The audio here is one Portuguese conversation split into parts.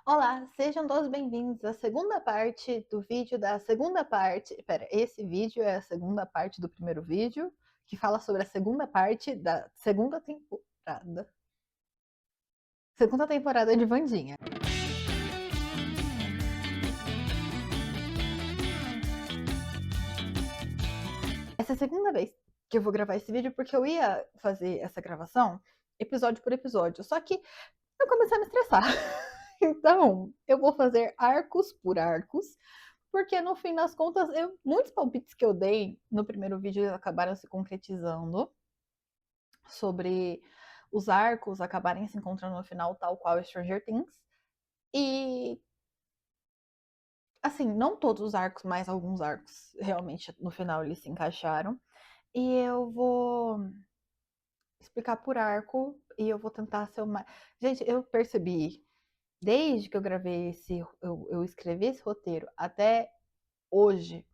Olá, sejam todos bem-vindos à segunda parte do vídeo da segunda parte. Pera, esse vídeo é a segunda parte do primeiro vídeo, que fala sobre a segunda parte da segunda temporada. Segunda temporada de Wandinha. Essa é a segunda vez que eu vou gravar esse vídeo porque eu ia fazer essa gravação episódio por episódio, só que eu comecei a me estressar. Então, eu vou fazer arcos por arcos, porque no fim das contas, muitos palpites que eu dei no primeiro vídeo acabaram se concretizando sobre os arcos acabarem se encontrando no final, tal qual Stranger Things. E, assim, não todos os arcos, mas alguns arcos realmente no final eles se encaixaram. E eu vou explicar por arco e eu vou tentar ser uma. Gente, eu percebi, desde que eu gravei eu escrevi esse roteiro até hoje,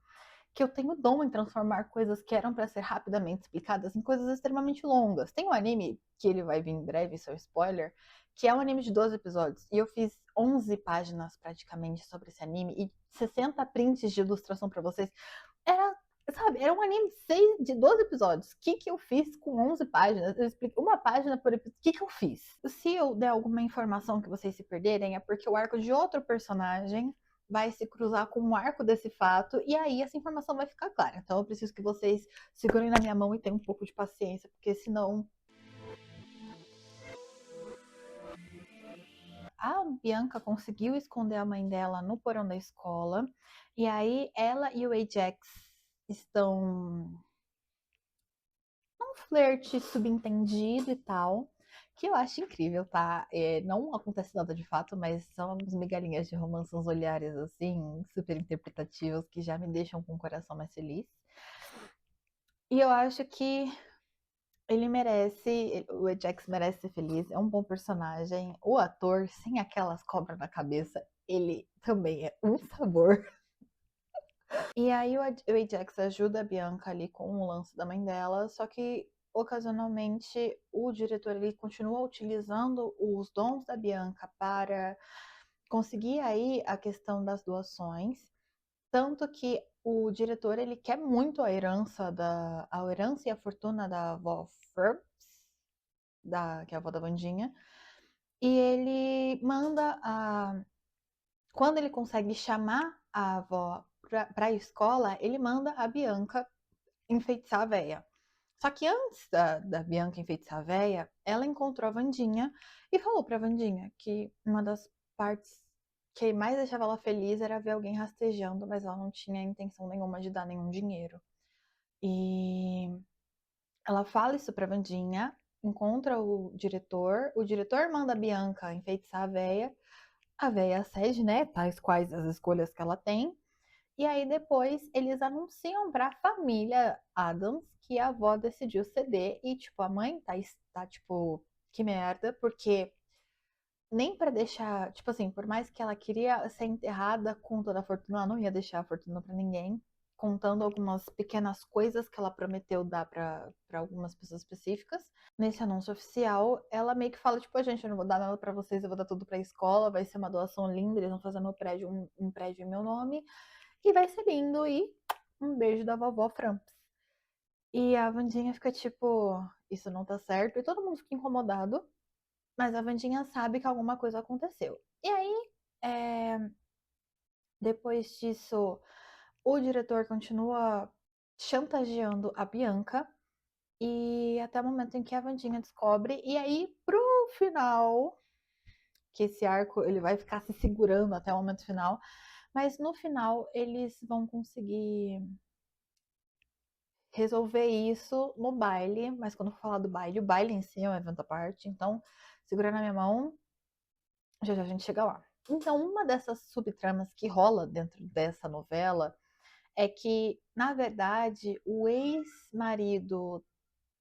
que eu tenho dom em transformar coisas que eram para ser rapidamente explicadas em coisas extremamente longas. Tem um anime que ele vai vir em breve, isso é um spoiler, que é um anime de 12 episódios. E eu fiz 11 páginas praticamente sobre esse anime e 60 prints de ilustração para vocês. Era, sabe, era um anime de 12 episódios. O que eu fiz com 11 páginas? Eu explico uma página por episódio. O que eu fiz? Se eu der alguma informação que vocês se perderem, é porque o arco de outro personagem vai se cruzar com um arco desse fato, e aí essa informação vai ficar clara. Então eu preciso que vocês segurem na minha mão e tenham um pouco de paciência, porque senão. A Bianca conseguiu esconder a mãe dela no porão da escola, e aí ela e o Ajax estão num flerte subentendido e tal, que eu acho incrível, tá? Não acontece nada de fato, mas são umas migalhinhas de romance, uns olhares assim, super interpretativos, que já me deixam com o coração mais feliz. E eu acho que ele merece, o Ajax merece ser feliz, é um bom personagem. O ator, sem aquelas cobras na cabeça, ele também é um sabor. E aí o Ajax ajuda a Bianca ali com o lance da mãe dela, só que ocasionalmente o diretor ele continua utilizando os dons da Bianca para conseguir aí a questão das doações, tanto que o diretor ele quer muito a herança e a fortuna da avó Furbs, que é a avó da Vandinha, e ele manda quando ele consegue chamar a avó para a escola, ele manda a Bianca enfeitiçar a véia. Só que antes da Bianca enfeitiçar a véia, ela encontrou a Vandinha e falou pra Vandinha que uma das partes que mais deixava ela feliz era ver alguém rastejando, mas ela não tinha intenção nenhuma de dar nenhum dinheiro. E ela fala isso pra Vandinha, encontra o diretor manda a Bianca enfeitiçar a véia cede, né, tais quais as escolhas que ela tem, e aí depois eles anunciam pra família Adams que a avó decidiu ceder e, tipo, a mãe tá tipo, que merda, porque nem pra deixar, tipo assim, por mais que ela queria ser enterrada com toda a fortuna, ela não ia deixar a fortuna pra ninguém, contando algumas pequenas coisas que ela prometeu dar pra algumas pessoas específicas. Nesse anúncio oficial, ela meio que fala, tipo, gente, eu não vou dar nada pra vocês, eu vou dar tudo pra escola, vai ser uma doação linda, eles vão fazer meu prédio, um prédio em meu nome, e vai ser lindo, e um beijo da vovó Framps. E a Vandinha fica tipo, isso não tá certo, e todo mundo fica incomodado, mas a Vandinha sabe que alguma coisa aconteceu. E aí, é, depois disso, o diretor continua chantageando a Bianca, e até o momento em que a Vandinha descobre, e aí, pro final, que esse arco ele vai ficar se segurando até o momento final, mas no final eles vão conseguir resolver isso no baile, mas quando eu for falar do baile, o baile em si é um evento à parte, então segura na minha mão, já já a gente chega lá. Então, uma dessas subtramas que rola dentro dessa novela é que, na verdade, o ex-marido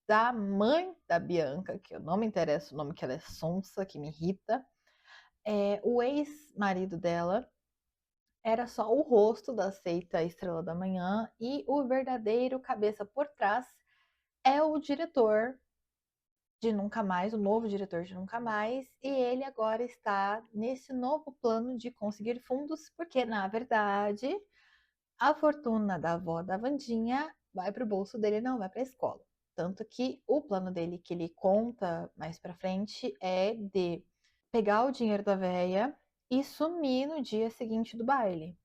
da mãe da Bianca, que eu não me interessa o nome que ela é sonsa, que me irrita, o ex-marido dela era só o rosto da seita Estrela da Manhã e o verdadeiro cabeça por trás é o diretor de Nunca Mais, o novo diretor de Nunca Mais, e ele agora está nesse novo plano de conseguir fundos, porque, na verdade, a fortuna da avó da Wandinha vai para o bolso dele, não vai para a escola. Tanto que o plano dele, que ele conta mais pra frente, é de pegar o dinheiro da véia e sumir no dia seguinte do baile.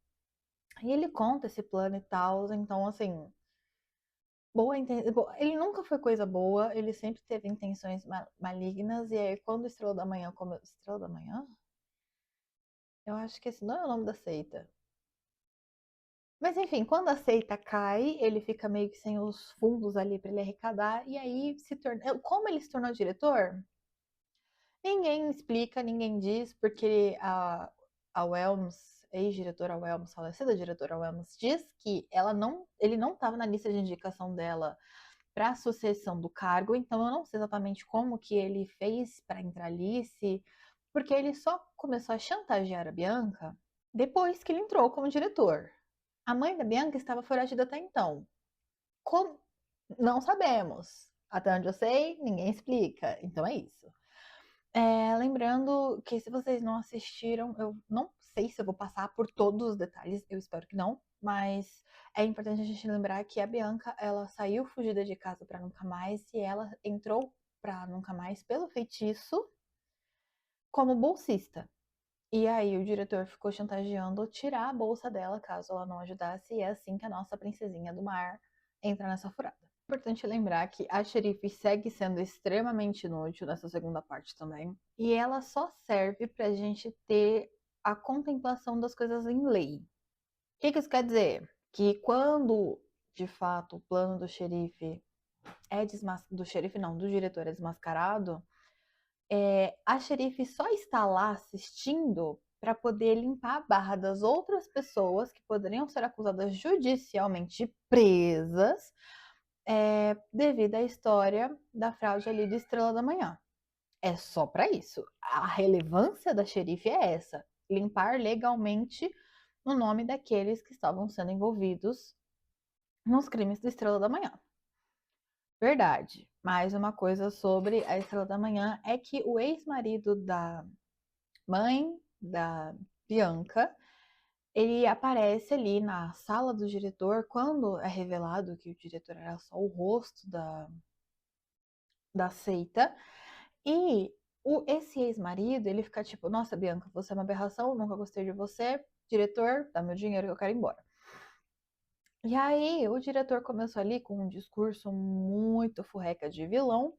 E ele conta esse plano e tal, então assim, ele nunca foi coisa boa, ele sempre teve intenções malignas, e aí quando o Estrela da Manhã Estrela da Manhã? Eu acho que esse não é o nome da seita. Mas enfim, quando a seita cai, ele fica meio que sem os fundos ali para ele arrecadar, e aí se torna. Como ele se tornou diretor? Ninguém explica, ninguém diz, porque a Welms, ex-diretora Welms, falecida diretora Welms, diz que ele não estava na lista de indicação dela para a sucessão do cargo, então eu não sei exatamente como que ele fez para entrar ali, porque ele só começou a chantagear a Bianca depois que ele entrou como diretor. A mãe da Bianca estava foragida até então. Como? Não sabemos. Até onde eu sei, ninguém explica. Então é isso. Lembrando que se vocês não assistiram, eu não sei se eu vou passar por todos os detalhes, eu espero que não, mas é importante a gente lembrar que a Bianca, ela saiu fugida de casa para Nunca Mais e ela entrou para Nunca Mais pelo feitiço como bolsista. E aí o diretor ficou chantageando tirar a bolsa dela caso ela não ajudasse, e é assim que a nossa princesinha do mar entra nessa furada. Importante lembrar que a xerife segue sendo extremamente inútil nessa segunda parte também. E ela só serve pra gente ter a contemplação das coisas em lei. O que isso quer dizer? Que quando, de fato, o plano do xerife do xerife não, do diretor é desmascarado, a xerife só está lá assistindo para poder limpar a barra das outras pessoas que poderiam ser acusadas judicialmente presas devido à história da fraude ali de Estrela da Manhã. É só para isso. A relevância da xerife é essa: limpar legalmente o nome daqueles que estavam sendo envolvidos nos crimes da Estrela da Manhã. Verdade. Mais uma coisa sobre a Estrela da Manhã é que o ex-marido da mãe da Bianca, ele aparece ali na sala do diretor quando é revelado que o diretor era só o rosto da seita. E esse ex-marido, ele fica tipo, nossa, Bianca, você é uma aberração, nunca gostei de você, diretor, dá meu dinheiro que eu quero ir embora. E aí, o diretor começou ali com um discurso muito furreca de vilão,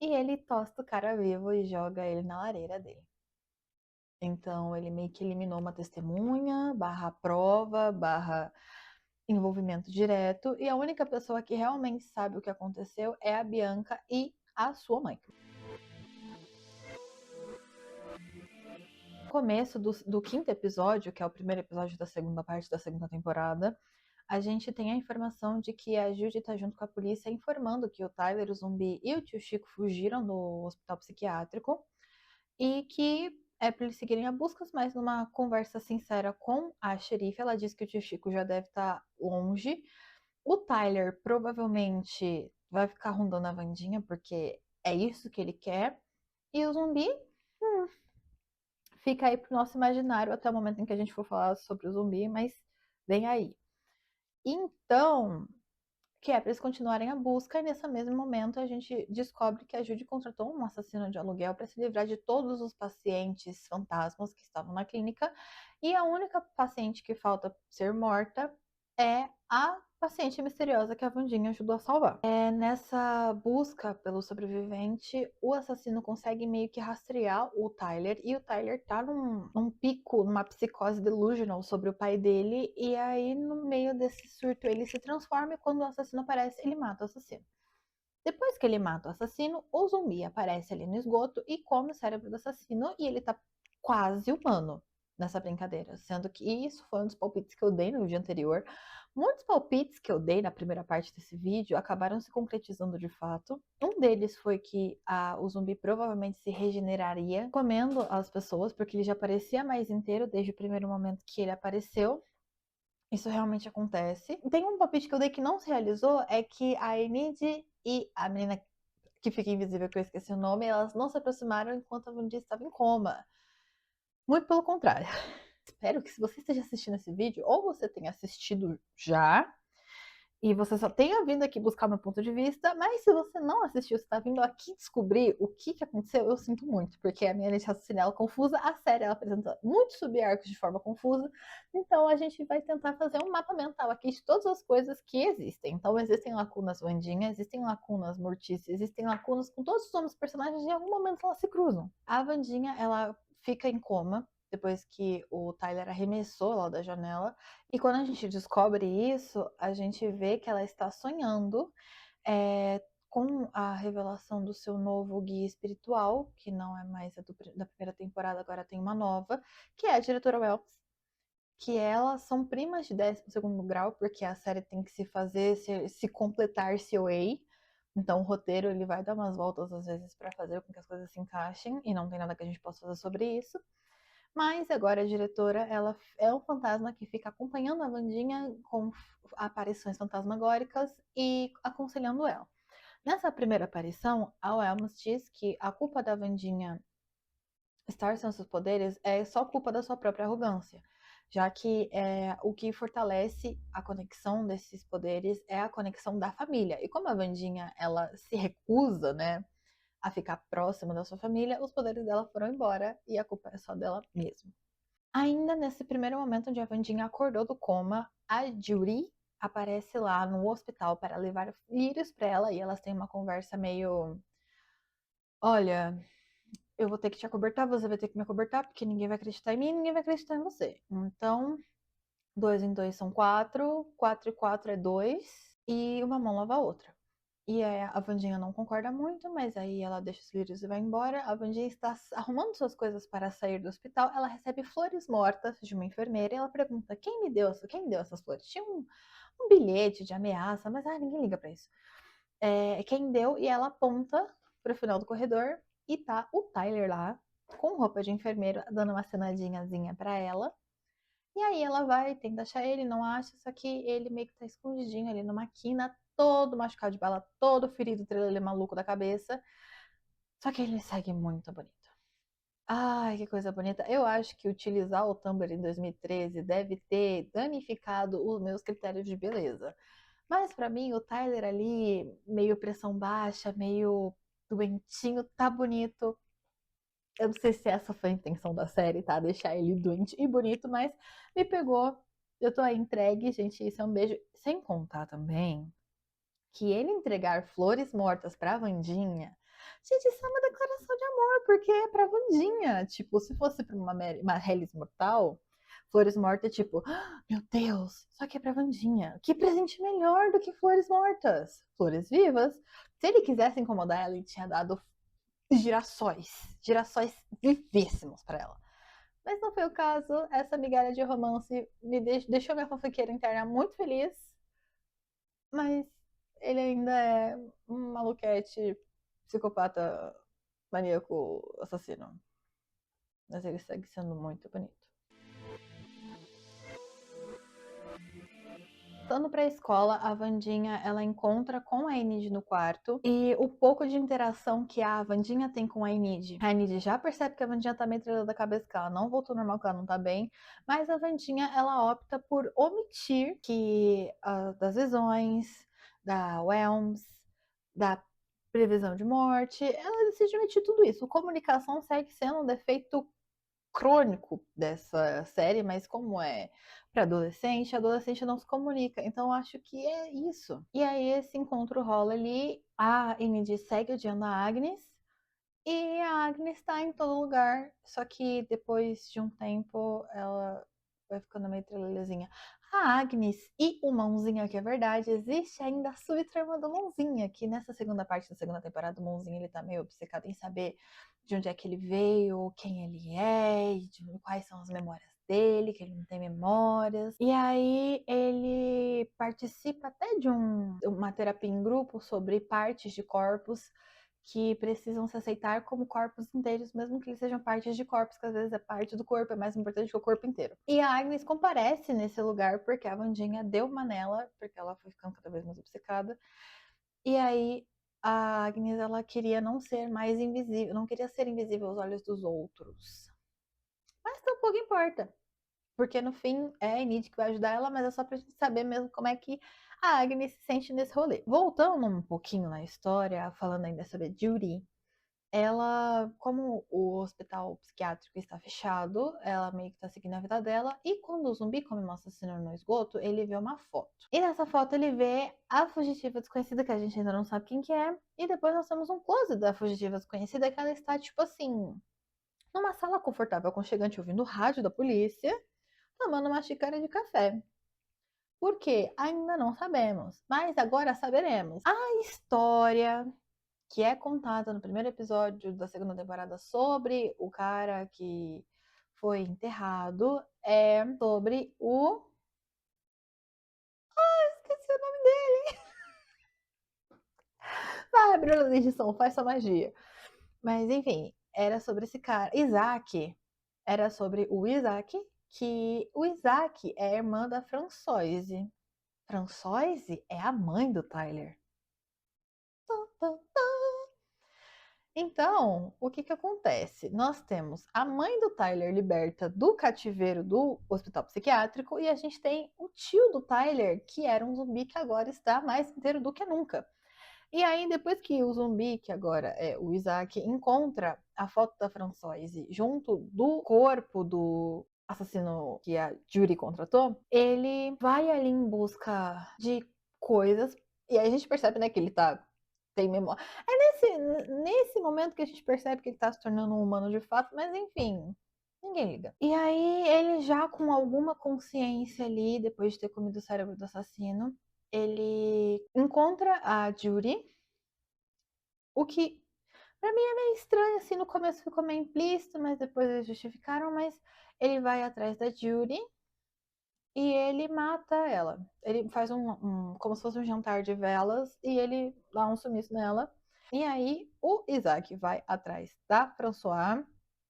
e ele tosta o cara vivo e joga ele na lareira dele. Então, ele meio que eliminou uma testemunha, barra prova, barra envolvimento direto, e a única pessoa que realmente sabe o que aconteceu é a Bianca e a sua mãe. No começo do quinto episódio, que é o primeiro episódio da segunda parte da segunda temporada, a gente tem a informação de que a Judy tá junto com a polícia informando que o Tyler, o zumbi e o tio Chico fugiram do hospital psiquiátrico e que é para eles seguirem a buscas, mas numa conversa sincera com a xerife, ela diz que o tio Chico já deve estar longe. O Tyler provavelmente vai ficar rondando a Wandinha, porque é isso que ele quer. E o zumbi fica aí pro nosso imaginário até o momento em que a gente for falar sobre o zumbi, mas vem aí. Então, que é para eles continuarem a busca, e nesse mesmo momento a gente descobre que a Judy contratou um assassino de aluguel para se livrar de todos os pacientes fantasmas que estavam na clínica, e a única paciente que falta ser morta é a paciente misteriosa que a Wandinha ajudou a salvar. Nessa busca pelo sobrevivente, o assassino consegue meio que rastrear o Tyler, e o Tyler tá num pico, numa psicose delusional sobre o pai dele, e aí no meio desse surto ele se transforma, e quando o assassino aparece, ele mata o assassino. Depois que ele mata o assassino, o zumbi aparece ali no esgoto e come o cérebro do assassino, e ele tá quase humano nessa brincadeira, sendo que isso foi um dos palpites que eu dei no dia anterior. Muitos palpites que eu dei na primeira parte desse vídeo acabaram se concretizando de fato. Um deles foi que o zumbi provavelmente se regeneraria comendo as pessoas, porque ele já parecia mais inteiro desde o primeiro momento que ele apareceu. Isso realmente acontece. Tem um palpite que eu dei que não se realizou, é que a Enid e a menina que fica invisível, que eu esqueci o nome, elas não se aproximaram enquanto a Wandinha estava em coma. Muito pelo contrário. Espero que se você esteja assistindo esse vídeo, ou você tenha assistido já, e você só tenha vindo aqui buscar meu ponto de vista, mas se você não assistiu, você tá vindo aqui descobrir o que aconteceu, eu sinto muito, porque a minha linha de raciocínio é confusa, a série ela apresenta muitos subarcos de forma confusa, então a gente vai tentar fazer um mapa mental aqui de todas as coisas que existem. Então existem lacunas Wandinha, existem lacunas Mortícia, existem lacunas com todos os nomes dos personagens e em algum momento elas se cruzam. A Wandinha, ela fica em coma, depois que o Tyler arremessou ela da janela. E quando a gente descobre isso, a gente vê que ela está sonhando com a revelação do seu novo guia espiritual, que não é mais a da primeira temporada, agora tem uma nova, que é a diretora Wells, que elas são primas de 12º grau, porque a série tem que se fazer, se completar COA. Então o roteiro ele vai dar umas voltas às vezes para fazer com que as coisas se encaixem, e não tem nada que a gente possa fazer sobre isso. Mas agora a diretora, ela é um fantasma que fica acompanhando a Wandinha com aparições fantasmagóricas e aconselhando ela. Nessa primeira aparição, a Welms diz que a culpa da Wandinha estar sem seus poderes é só culpa da sua própria arrogância, já que o que fortalece a conexão desses poderes é a conexão da família. E como a Wandinha, ela se recusa, né, a ficar próxima da sua família, os poderes dela foram embora e a culpa é só dela mesma. Ainda nesse primeiro momento onde a Wandinha acordou do coma, a Judy aparece lá no hospital para levar lírios para ela e elas têm uma conversa meio: olha, eu vou ter que te acobertar, você vai ter que me acobertar, porque ninguém vai acreditar em mim e ninguém vai acreditar em você. Então, 2 em 2 são 4, 4 e 4 é 2, e uma mão lava a outra. E a Wandinha não concorda muito, mas aí ela deixa os lírios e vai embora. A Wandinha está arrumando suas coisas para sair do hospital. Ela recebe flores mortas de uma enfermeira e ela pergunta: quem deu essas flores? Tinha um bilhete de ameaça, mas ninguém liga para isso. Quem deu? E ela aponta para o final do corredor e tá o Tyler lá, com roupa de enfermeiro, dando uma cenadinhazinha para ela. E aí ela vai, tenta achar ele, não acha, só que ele meio que tá escondidinho ali numa quina, todo machucado de bala, todo ferido, trelelê maluco da cabeça. Só que ele segue muito bonito. Ai, que coisa bonita. Eu acho que utilizar o Tumblr em 2013 deve ter danificado os meus critérios de beleza. Mas pra mim, o Tyler ali, meio pressão baixa, meio doentinho, tá bonito. Eu não sei se essa foi a intenção da série, tá? Deixar ele doente e bonito, mas me pegou. Eu tô aí entregue, gente. Isso é um beijo. Sem contar também que ele entregar flores mortas pra Wandinha. Gente, isso é uma declaração de amor, porque é pra Wandinha. Tipo, se fosse pra uma Hellis Mortal, flores mortas, tipo, meu Deus, só que é pra Wandinha. Que presente melhor do que flores mortas? Flores vivas. Se ele quisesse incomodar ela, ele tinha dado girassóis vivíssimos para ela. Mas não foi o caso. Essa migalha de romance me deixou minha fofoqueira interna muito feliz, mas ele ainda é um maluquete, psicopata, maníaco, assassino. Mas ele segue sendo muito bonito. Voltando para a escola, a Wandinha ela encontra com a Enid no quarto e o pouco de interação que a Wandinha tem com a Enid já percebe que a Wandinha tá meio trelada da cabeça, que ela não voltou normal, que ela não tá bem, mas a Wandinha ela opta por omitir que das visões, da Welms, da previsão de morte, ela decide omitir tudo isso. A comunicação segue sendo um defeito crônico dessa série, mas como é para adolescente, adolescente não se comunica. Então eu acho que é isso. E aí esse encontro rola ali, a Enid segue odiando a Agnes e a Agnes tá em todo lugar, só que depois de um tempo ela vai ficando meio trelelezinha. A Agnes e o Mãozinha, que é verdade, existe ainda a subtrama do Mãozinha, que nessa segunda parte da segunda temporada, o Mãozinha ele tá meio obcecado em saber de onde é que ele veio, quem ele é, quais são as memórias dele, que ele não tem memórias. E aí ele participa até de uma terapia em grupo sobre partes de corpos que precisam se aceitar como corpos inteiros, mesmo que eles sejam partes de corpos, que às vezes a parte do corpo é mais importante que o corpo inteiro. E a Agnes comparece nesse lugar porque a Wandinha deu uma nela, porque ela foi ficando cada vez mais obcecada. E aí a Agnes ela queria não ser mais invisível, não queria ser invisível aos olhos dos outros. Mas tão pouco importa, porque no fim é a Enid que vai ajudar ela, mas é só pra gente saber mesmo como é que a Agnes se sente nesse rolê. Voltando um pouquinho na história, falando ainda sobre a Judy, ela, como o hospital psiquiátrico está fechado, ela meio que tá seguindo a vida dela, e quando o zumbi come um assassino no esgoto, ele vê uma foto. E nessa foto ele vê a fugitiva desconhecida, que a gente ainda não sabe quem que é, e depois nós temos um close da fugitiva desconhecida, que ela está, tipo assim, numa sala confortável, aconchegante, ouvindo o rádio da polícia, tomando uma xícara de café. Por quê? Ainda não sabemos, mas agora saberemos. A história que é contada no primeiro episódio da segunda temporada sobre o cara que foi enterrado é sobre o. Esqueci o nome dele. Vai, Bruna de edição, faz sua magia. Mas enfim, era sobre esse cara. Isaac. Era sobre o Isaac, que o Isaac é a irmã da Françoise. Françoise é a mãe do Tyler. Então, o que que acontece? Nós temos a mãe do Tyler liberta do cativeiro do hospital psiquiátrico e a gente tem o tio do Tyler, que era um zumbi que agora está mais inteiro do que nunca. E aí, depois que o zumbi, que agora é o Isaac, encontra a foto da Françoise junto do corpo do assassino que a Judy contratou, ele vai ali em busca de coisas. E aí a gente percebe, né, que ele tá tem memória. É nesse momento que a gente percebe que ele tá se tornando um humano de fato, mas enfim, ninguém liga. E aí, ele já com alguma consciência ali, depois de ter comido o cérebro do assassino, ele encontra a Judy, o que pra mim é meio estranho, assim, no começo ficou meio implícito, mas depois eles justificaram, mas ele vai atrás da Judy e ele mata ela. Ele faz como se fosse um jantar de velas e ele dá um sumiço nela. E aí o Isaac vai atrás da François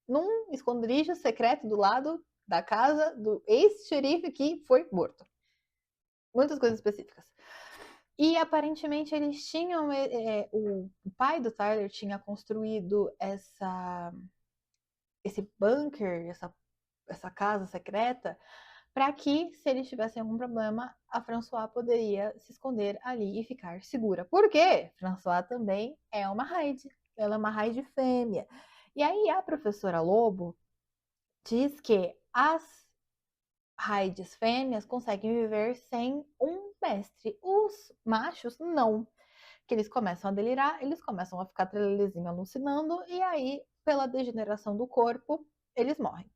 num esconderijo secreto do lado da casa do ex-xerife que foi morto. Muitas coisas específicas. E aparentemente eles tinham. O pai do Tyler tinha construído esse bunker, essa casa secreta, para que, se eles tivessem algum problema, a François poderia se esconder ali e ficar segura. Por quê? François também é uma Hyde. Ela é uma Hyde fêmea. E aí a professora Lobo diz que as Hydes fêmeas conseguem viver sem um mestre. Os machos não. Que eles começam a delirar, eles começam a ficar trelelezinho alucinando, e aí, pela degeneração do corpo, eles morrem.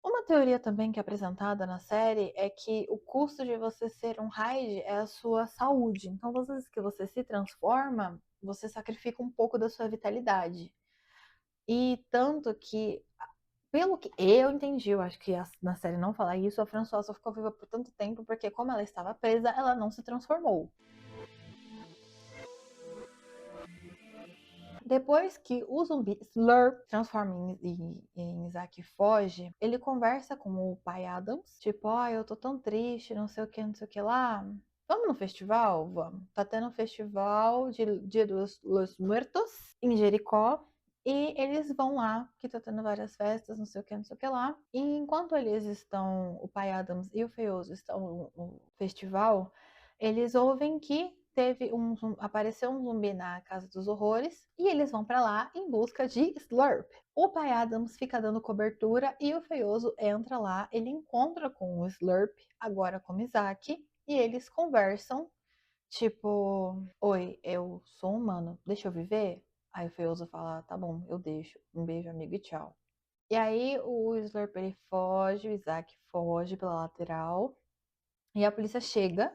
Uma teoria também que é apresentada na série é que o custo de você ser um Hyde é a sua saúde. Então, às vezes que você se transforma, você sacrifica um pouco da sua vitalidade. E tanto que, pelo que eu entendi, eu acho que na série não falar isso, a Françoise só ficou viva por tanto tempo porque, como ela estava presa, ela não se transformou. Depois que o zumbi Slurp transforma em Isaac e foge, ele conversa com o pai Adams, tipo, eu tô tão triste, não sei o que, não sei o que lá. Vamos no festival? Vamos. Tá tendo um festival de Dia dos Los Muertos em Jericó. E eles vão lá, que tá tendo várias festas, não sei o que, não sei o que lá. E enquanto eles estão, o pai Adams e o Feioso estão no festival, eles ouvem que apareceu um zumbi na Casa dos Horrores e eles vão para lá em busca de Slurp. O pai Adams fica dando cobertura e o Feioso entra lá, ele encontra com o Slurp, agora como Isaac, e eles conversam, tipo, oi, eu sou humano, deixa eu viver? Aí o Feioso fala, tá bom, eu deixo, um beijo amigo e tchau. E aí o Slurp ele foge, o Isaac foge pela lateral e a polícia chega.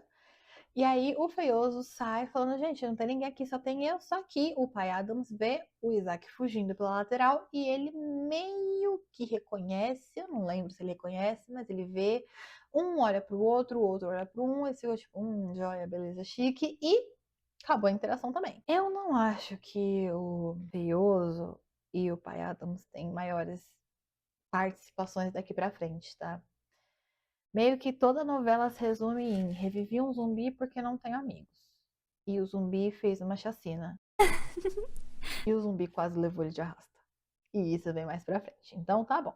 E aí o Feioso sai falando, gente, não tem ninguém aqui, só tem eu. Só que o pai Adams vê o Isaac fugindo pela lateral e ele meio que reconhece, eu não lembro se ele reconhece, mas ele vê, um olha pro outro, o outro olha pro um, esse ficou tipo, joia, beleza, chique, e acabou a interação também. Eu não acho que o Feioso e o pai Adams têm maiores participações daqui pra frente, tá? Meio que toda novela se resume em revivi um zumbi porque não tenho amigos. e o zumbi fez uma chacina. E o zumbi quase levou ele de arrasta. E isso vem mais pra frente. Então tá bom.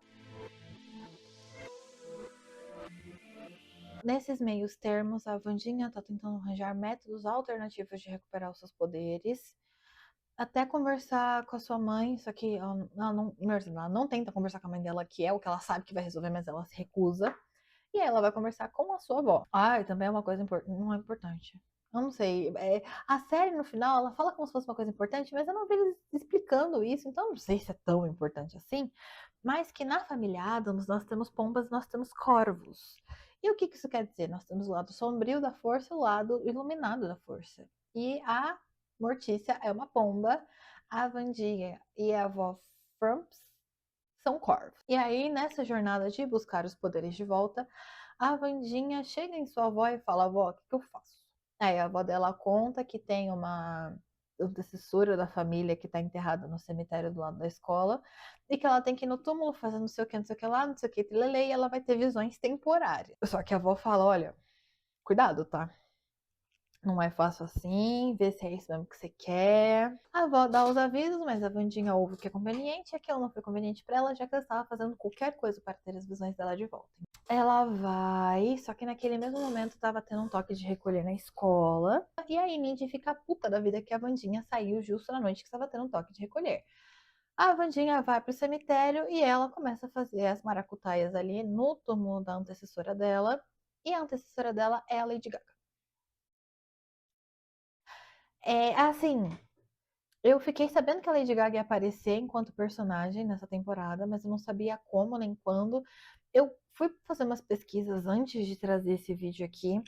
Nesses meios termos, a Wandinha tá tentando arranjar métodos alternativos de recuperar os seus poderes. Até conversar com a sua mãe, só que ela não tenta conversar com a mãe dela, que é o que ela sabe que vai resolver, mas ela se recusa. E aí ela vai conversar com a sua avó. Ah, e também é uma coisa não é importante. Eu não sei. A série, no final, ela fala como se fosse uma coisa importante, mas eu não vi eles explicando isso, então eu não sei se é tão importante assim. Mas que na família Adams nós temos pombas, nós temos corvos. E o que isso quer dizer? Nós temos o lado sombrio da força e o lado iluminado da força. E a Mortícia é uma pomba, a Vandinha e a avó Frumps são corvos. E aí, nessa jornada de buscar os poderes de volta, a Vandinha chega em sua avó e fala: avó, o que eu faço? Aí a avó dela conta que tem uma antecessora da família que está enterrada no cemitério do lado da escola e que ela tem que ir no túmulo fazer não sei o que, não sei o que lá, não sei o que, trilelê, e ela vai ter visões temporárias. Só que a avó fala: olha, cuidado, tá? Não é fácil assim, vê se é isso mesmo que você quer. A avó dá os avisos, mas a Vandinha ouve o que é conveniente, e aquilo não foi conveniente para ela, já que ela estava fazendo qualquer coisa para ter as visões dela de volta. Ela vai, só que naquele mesmo momento estava tendo um toque de recolher na escola, e a Enid fica puta da vida que a Vandinha saiu justo na noite que estava tendo um toque de recolher. A Vandinha vai pro cemitério e ela começa a fazer as maracutaias ali no túmulo da antecessora dela, e a antecessora dela é a Lady Gaga. É assim, eu fiquei sabendo que a Lady Gaga ia aparecer enquanto personagem nessa temporada, mas eu não sabia como nem quando. Eu fui fazer umas pesquisas antes de trazer esse vídeo aqui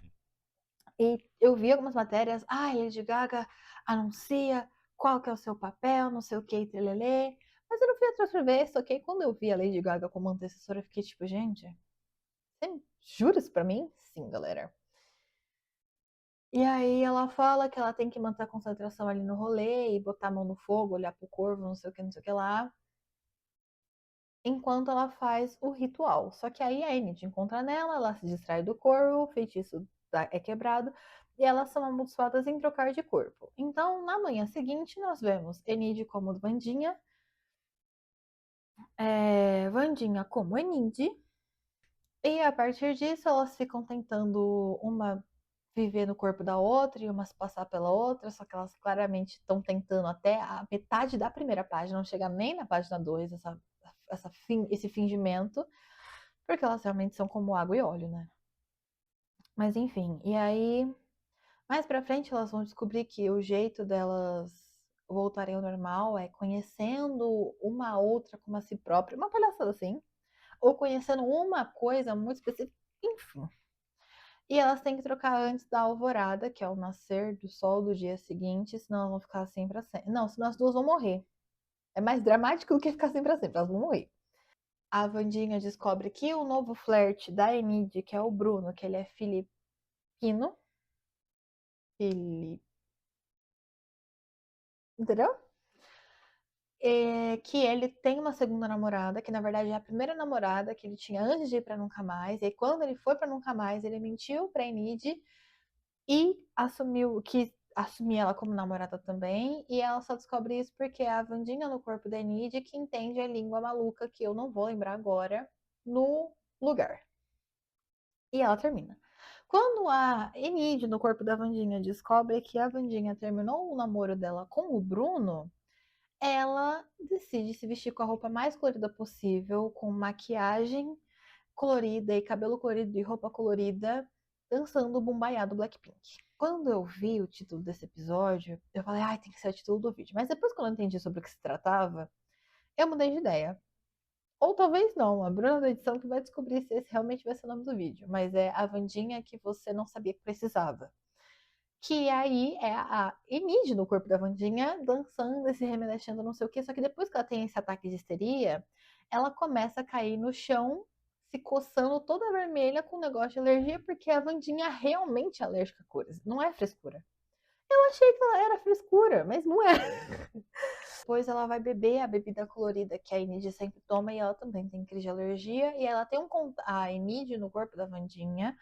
e eu vi algumas matérias. Ah, Lady Gaga anuncia qual que é o seu papel, não sei o que, trelelê. Mas eu não fui atrás pra ver, só que quando eu vi a Lady Gaga como antecessora, eu fiquei tipo, gente, você jura isso pra mim? Sim, galera. E aí ela fala que ela tem que manter a concentração ali no rolê e botar a mão no fogo, olhar pro corvo, não sei o que, não sei o que lá, enquanto ela faz o ritual. Só que aí a Enid encontra nela, ela se distrai do corvo, o feitiço é quebrado, e elas são amaldiçoadas em trocar de corpo. Então, na manhã seguinte, nós vemos Enid como Vandinha, Vandinha como Enid, e a partir disso elas ficam tentando uma viver no corpo da outra e uma se passar pela outra, só que elas claramente estão tentando até a metade da primeira página, não chegar nem na página 2 esse fingimento, porque elas realmente são como água e óleo, né? Mas enfim, e aí, mais pra frente elas vão descobrir que o jeito delas voltarem ao normal é conhecendo uma outra como a si própria, uma palhaçada assim, ou conhecendo uma coisa muito específica, enfim. E elas têm que trocar antes da alvorada, que é o nascer do sol do dia seguinte, senão elas vão ficar assim pra sempre. Não, senão as duas vão morrer. É mais dramático do que ficar assim pra sempre, elas vão morrer. A Wandinha descobre que o novo flerte da Enid, que é o Bruno, que ele é filipino. Filip... Entendeu? Que ele tem uma segunda namorada, que na verdade é a primeira namorada que ele tinha antes de ir pra Nunca Mais. E aí, quando ele foi pra Nunca Mais, ele mentiu pra Enid e assumiu que assumia ela como namorada também, e ela só descobre isso porque é a Wandinha no corpo da Enid que entende a língua maluca, que eu não vou lembrar agora, no lugar. E ela termina. Quando a Enid no corpo da Wandinha descobre que a Wandinha terminou o namoro dela com o Bruno, ela decide se vestir com a roupa mais colorida possível, com maquiagem colorida e cabelo colorido e roupa colorida, dançando o Bumbaiá do Blackpink. Quando eu vi o título desse episódio, eu falei, ai, tem que ser o título do vídeo. Mas depois, quando eu entendi sobre o que se tratava, eu mudei de ideia. Ou talvez não, a Bruna da edição que vai descobrir se esse realmente vai ser o nome do vídeo. Mas é a Wandinha que você não sabia que precisava. Que aí é a Enid no corpo da Wandinha, dançando e se remexendo, não sei o quê. Só que depois que ela tem esse ataque de histeria, ela começa a cair no chão, se coçando toda vermelha com um negócio de alergia, porque a Wandinha realmente é alérgica a cores. Não é frescura. Eu achei que ela era frescura, mas não é. Depois ela vai beber a bebida colorida que a Enid sempre toma e ela também tem crise de alergia. E ela tem a Enid no corpo da Wandinha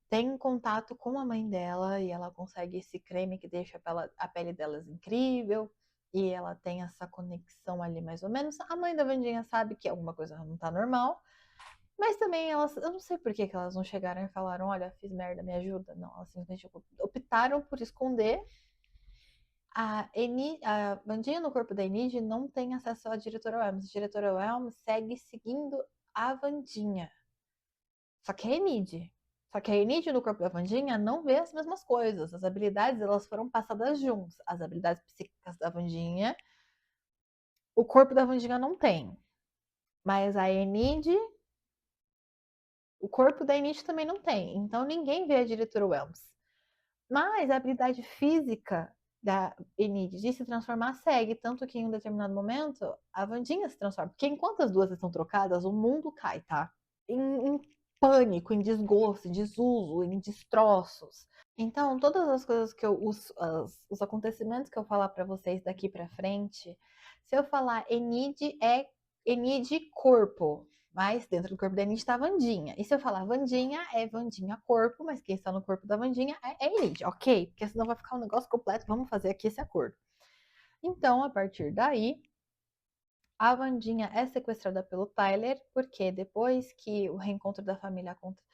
tem contato com a mãe dela e ela consegue esse creme que deixa a pele delas incrível. E ela tem essa conexão ali mais ou menos. A mãe da Wandinha sabe que alguma coisa não tá normal. Mas também elas, eu não sei por que elas não chegaram e falaram, olha, fiz merda, me ajuda. Não, elas simplesmente optaram por esconder. A Wandinha no corpo da Enid não tem acesso à diretora Welms. A diretora Welms segue seguindo a Wandinha. Só que a Enid. Só que a Enid no corpo da Wandinha não vê as mesmas coisas. As habilidades elas foram passadas juntas. As habilidades psíquicas da Wandinha, o corpo da Wandinha não tem. Mas a Enid, o corpo da Enid também não tem. Então ninguém vê a diretora Welms. Mas a habilidade física da Enid de se transformar segue, tanto que em um determinado momento a Wandinha se transforma. Porque enquanto as duas estão trocadas, o mundo cai, tá? Em pânico, em desgosto, em desuso, em destroços. Então, todas as coisas que os acontecimentos que eu falar para vocês daqui para frente, se eu falar Enid é Enid corpo, mas dentro do corpo da Enid está a Wandinha. E se eu falar Wandinha, é Wandinha corpo, mas quem está no corpo da Wandinha é Enid, ok? Porque senão vai ficar um negócio completo, vamos fazer aqui esse acordo. Então, a partir daí, a Wandinha é sequestrada pelo Tyler, porque depois que o reencontro da família acontece.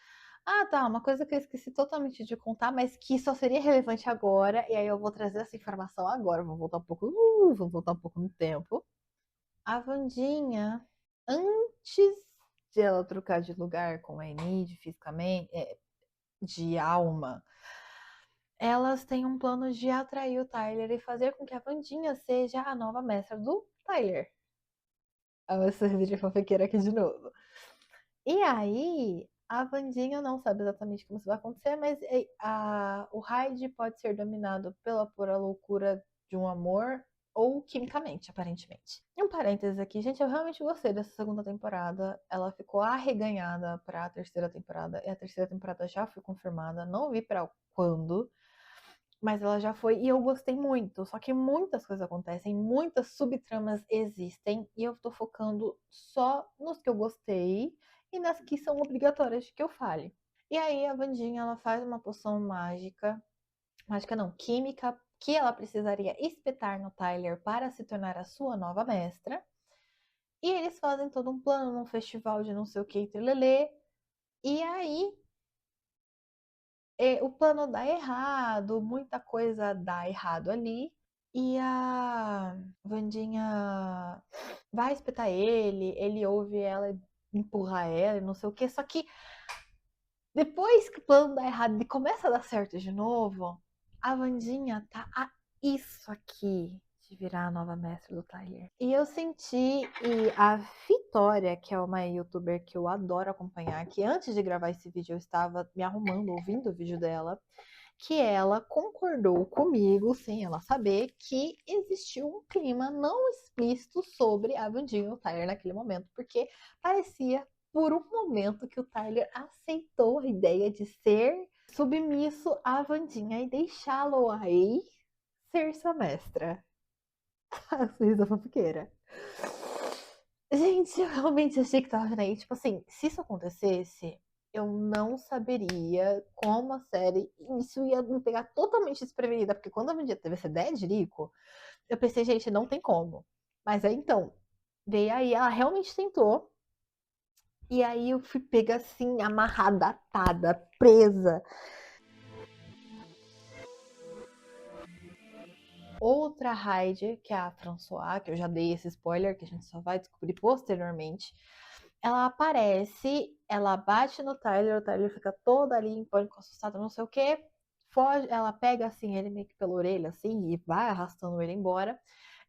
Ah, tá, uma coisa que eu esqueci totalmente de contar, mas que só seria relevante agora, e aí eu vou trazer essa informação agora, vou voltar um pouco no tempo. A Wandinha, antes de ela trocar de lugar com a Enid fisicamente, de alma, elas têm um plano de atrair o Tyler e fazer com que a Wandinha seja a nova mestra do Tyler. A sorriso de fofoqueira aqui de novo. E aí, a Wandinha não sabe exatamente como isso vai acontecer, mas o Hyde pode ser dominado pela pura loucura de um amor ou quimicamente, aparentemente. E um parênteses aqui, gente, eu realmente gostei dessa segunda temporada. Ela ficou arreganhada para a terceira temporada, e a terceira temporada já foi confirmada. Não vi para quando, mas ela já foi e eu gostei muito. Só que muitas coisas acontecem, muitas subtramas existem e eu tô focando só nos que eu gostei e nas que são obrigatórias de que eu fale. E aí a Wandinha ela faz uma poção mágica, mágica não, química, que ela precisaria espetar no Tyler para se tornar a sua nova mestra. E eles fazem todo um plano num festival de não sei o que, trilelê. E aí o plano dá errado, muita coisa dá errado ali. E a Wandinha vai espetar ele ouve ela empurrar ela, não sei o que. Só que depois que o plano dá errado e começa a dar certo de novo, a Wandinha tá a isso aqui de virar a nova mestra do Tyler. E eu senti, e a Vitória, que é uma youtuber que eu adoro acompanhar, que antes de gravar esse vídeo eu estava me arrumando, ouvindo o vídeo dela, que ela concordou comigo, sem ela saber, que existiu um clima não explícito sobre a Wandinha e o Tyler naquele momento, porque parecia por um momento que o Tyler aceitou a ideia de ser submisso à Wandinha e deixá-lo aí ser sua mestra. A sorriso fofoqueira. Gente, eu realmente achei que tava vendo aí. Tipo assim, se isso acontecesse, eu não saberia como a série. Isso ia me pegar totalmente desprevenida. Porque quando a Wandinha teve essa ideia de Rico, eu pensei, gente, não tem como. Mas aí então, veio aí, ela realmente tentou. E aí eu fui pega assim, amarrada, atada, presa. Outra Hyde, que é a François, que eu já dei esse spoiler, que a gente só vai descobrir posteriormente. Ela aparece, ela bate no Tyler, o Tyler fica todo ali em pânico, assustado, não sei o que. Foge, ela pega assim ele meio que pela orelha assim e vai arrastando ele embora.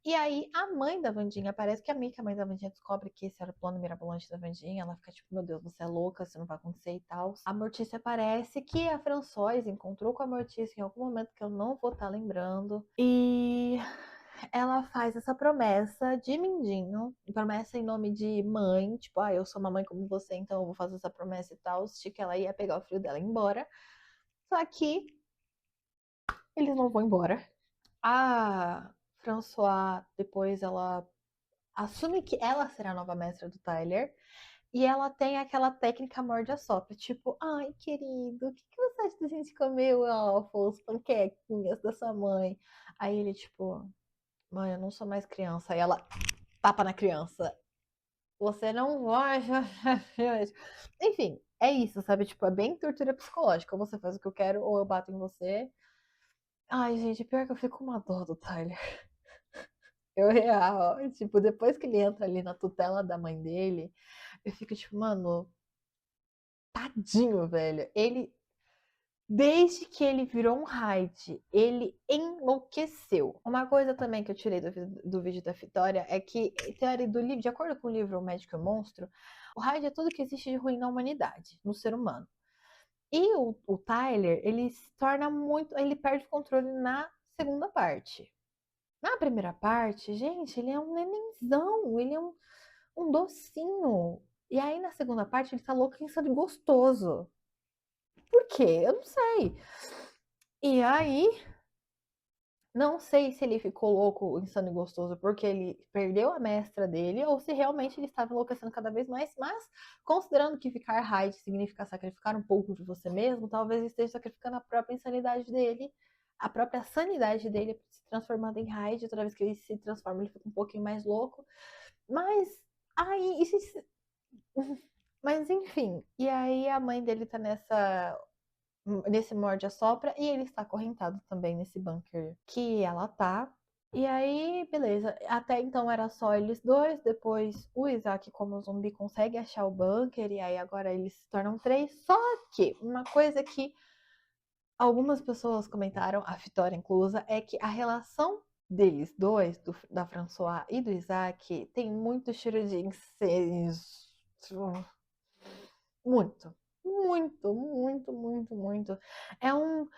E aí a mãe da Wandinha aparece, que a mãe da Wandinha descobre que esse era o plano mirabolante da Wandinha. Ela fica tipo, meu Deus, você é louca, isso não vai acontecer e tal. A Mortícia aparece, que a Françoise encontrou com a Mortícia em algum momento que eu não vou estar lembrando. E ela faz essa promessa de Mindinho, promessa em nome de mãe, tipo, ah, eu sou uma mãe como você, então eu vou fazer essa promessa e tal, de que ela ia pegar o filho dela e ir embora. Só que eles não vão embora. A François, depois ela assume que ela será a nova mestra do Tyler. E ela tem aquela técnica morde-a-sopra, tipo, ai, querido, o que que você acha da gente comer os panquequinhas da sua mãe? Aí ele, tipo, mãe, eu não sou mais criança. Aí ela tapa na criança. Você não vai. Enfim, é isso, sabe? Tipo, é bem tortura psicológica. Ou você faz o que eu quero, ou eu bato em você. Ai, gente, pior que eu fico com uma dor do Tyler. Eu real, tipo, depois que ele entra ali na tutela da mãe dele, eu fico tipo, mano, tadinho, velho. Ele, desde que ele virou um Hyde, ele enlouqueceu. Uma coisa também que eu tirei do vídeo da Vitória é que, teoria do livro, de acordo com o livro O Médico e o Monstro, o Hyde é tudo que existe de ruim na humanidade, no ser humano. E o Tyler, ele se torna muito. Ele perde o controle na segunda parte. Na primeira parte, gente, ele é um nenenzão, ele é um docinho. E aí na segunda parte ele tá louco pensando em gostoso. Por quê? Eu não sei. E aí, não sei se ele ficou louco, insano e gostoso porque ele perdeu a mestra dele ou se realmente ele estava enlouquecendo cada vez mais. Mas, considerando que ficar Hyde significa sacrificar um pouco de você mesmo, talvez esteja sacrificando a própria insanidade dele, a própria sanidade dele se transformando em Hyde. Toda vez que ele se transforma, ele fica um pouquinho mais louco. Mas, aí, isso. Mas enfim, e aí a mãe dele tá nesse morde-a-sopra e ele está acorrentado também nesse bunker que ela tá. E aí, beleza. Até então era só eles dois. Depois o Isaac, como zumbi, consegue achar o bunker. E aí agora eles se tornam três. Só que uma coisa que algumas pessoas comentaram, a Vitória inclusa, é que a relação deles dois, da François e do Isaac, tem muito cheiro de incesto. Muito. Muito, muito, muito, muito. É um.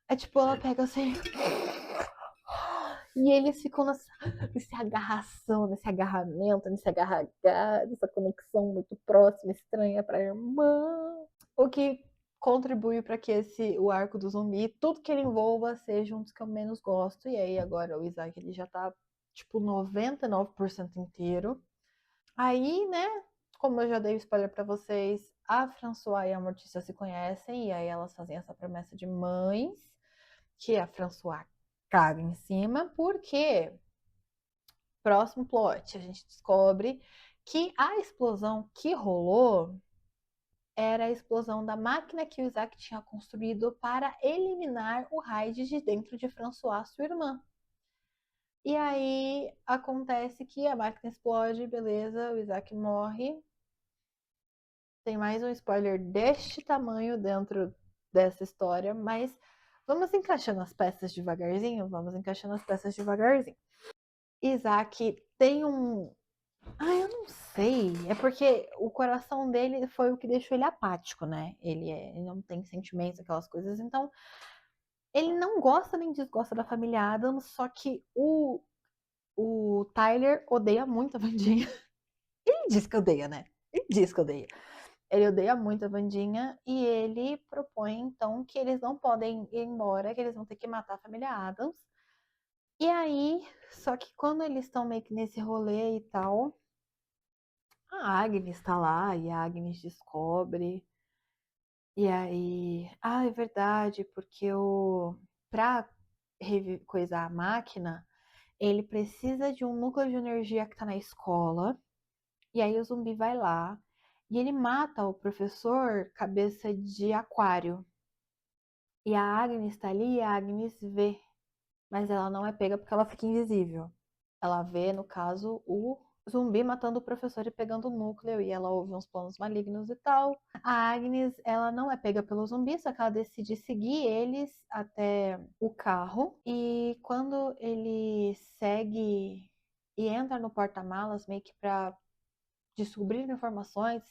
É tipo, ela pega assim. E eles ficam nesse agarração, nesse agarramento, nessa conexão muito próxima, estranha pra irmã. O que contribui para que o arco do zumbi, tudo que ele envolva, seja um dos que eu menos gosto. E aí agora o Isaac ele já tá tipo 99% inteiro. Aí, né, como eu já dei o spoiler pra vocês, a François e a Mortícia se conhecem, e aí elas fazem essa promessa de mães, que a François caga em cima, porque, próximo plot, a gente descobre que a explosão que rolou era a explosão da máquina que o Isaac tinha construído para eliminar o Hyde de dentro de François, sua irmã. E aí acontece que a máquina explode, beleza, o Isaac morre. Tem mais um spoiler deste tamanho dentro dessa história, mas vamos encaixando as peças devagarzinho, vamos encaixando as peças devagarzinho. Isaac tem um. Ah, eu não sei. É porque o coração dele foi o que deixou ele apático, né? Ele não tem sentimentos, aquelas coisas. Então, ele não gosta nem desgosta da família Adams, só que o Tyler odeia muito a Vandinha. Ele diz que odeia, né? Ele diz que odeia. Ele odeia muito a Vandinha e ele propõe, então, que eles não podem ir embora, que eles vão ter que matar a família Adams. E aí, só que quando eles estão meio que nesse rolê e tal, a Agnes tá lá e a Agnes descobre. E aí, é verdade, porque pra coisar a máquina, ele precisa de um núcleo de energia que tá na escola. E aí o zumbi vai lá e ele mata o professor cabeça de aquário. E a Agnes tá ali e a Agnes vê, mas ela não é pega porque ela fica invisível. Ela vê, no caso, o zumbi matando o professor e pegando o núcleo, e ela ouve uns planos malignos e tal. A Agnes, ela não é pega pelo zumbi, só que ela decide seguir eles até o carro. E quando ele segue e entra no porta-malas, meio que pra descobrir informações,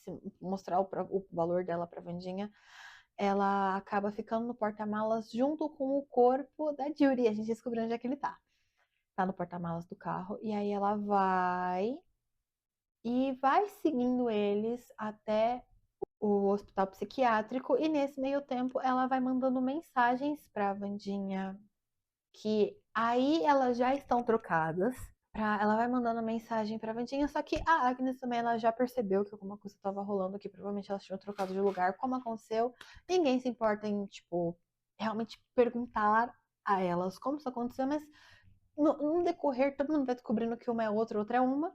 mostrar o valor dela pra Vandinha, ela acaba ficando no porta-malas junto com o corpo da Judy. A gente descobriu onde é que ele tá no porta-malas do carro. E aí ela vai seguindo eles até o hospital psiquiátrico. E nesse meio tempo ela vai mandando mensagens pra Vandinha, que aí elas já estão trocadas, Ela vai mandando mensagem pra Vandinha, só que a Agnes também ela já percebeu que alguma coisa tava rolando aqui, provavelmente elas tinham trocado de lugar, como aconteceu. Ninguém se importa em, tipo, realmente perguntar a elas como isso aconteceu, mas no decorrer todo mundo vai descobrindo que uma é outra é uma.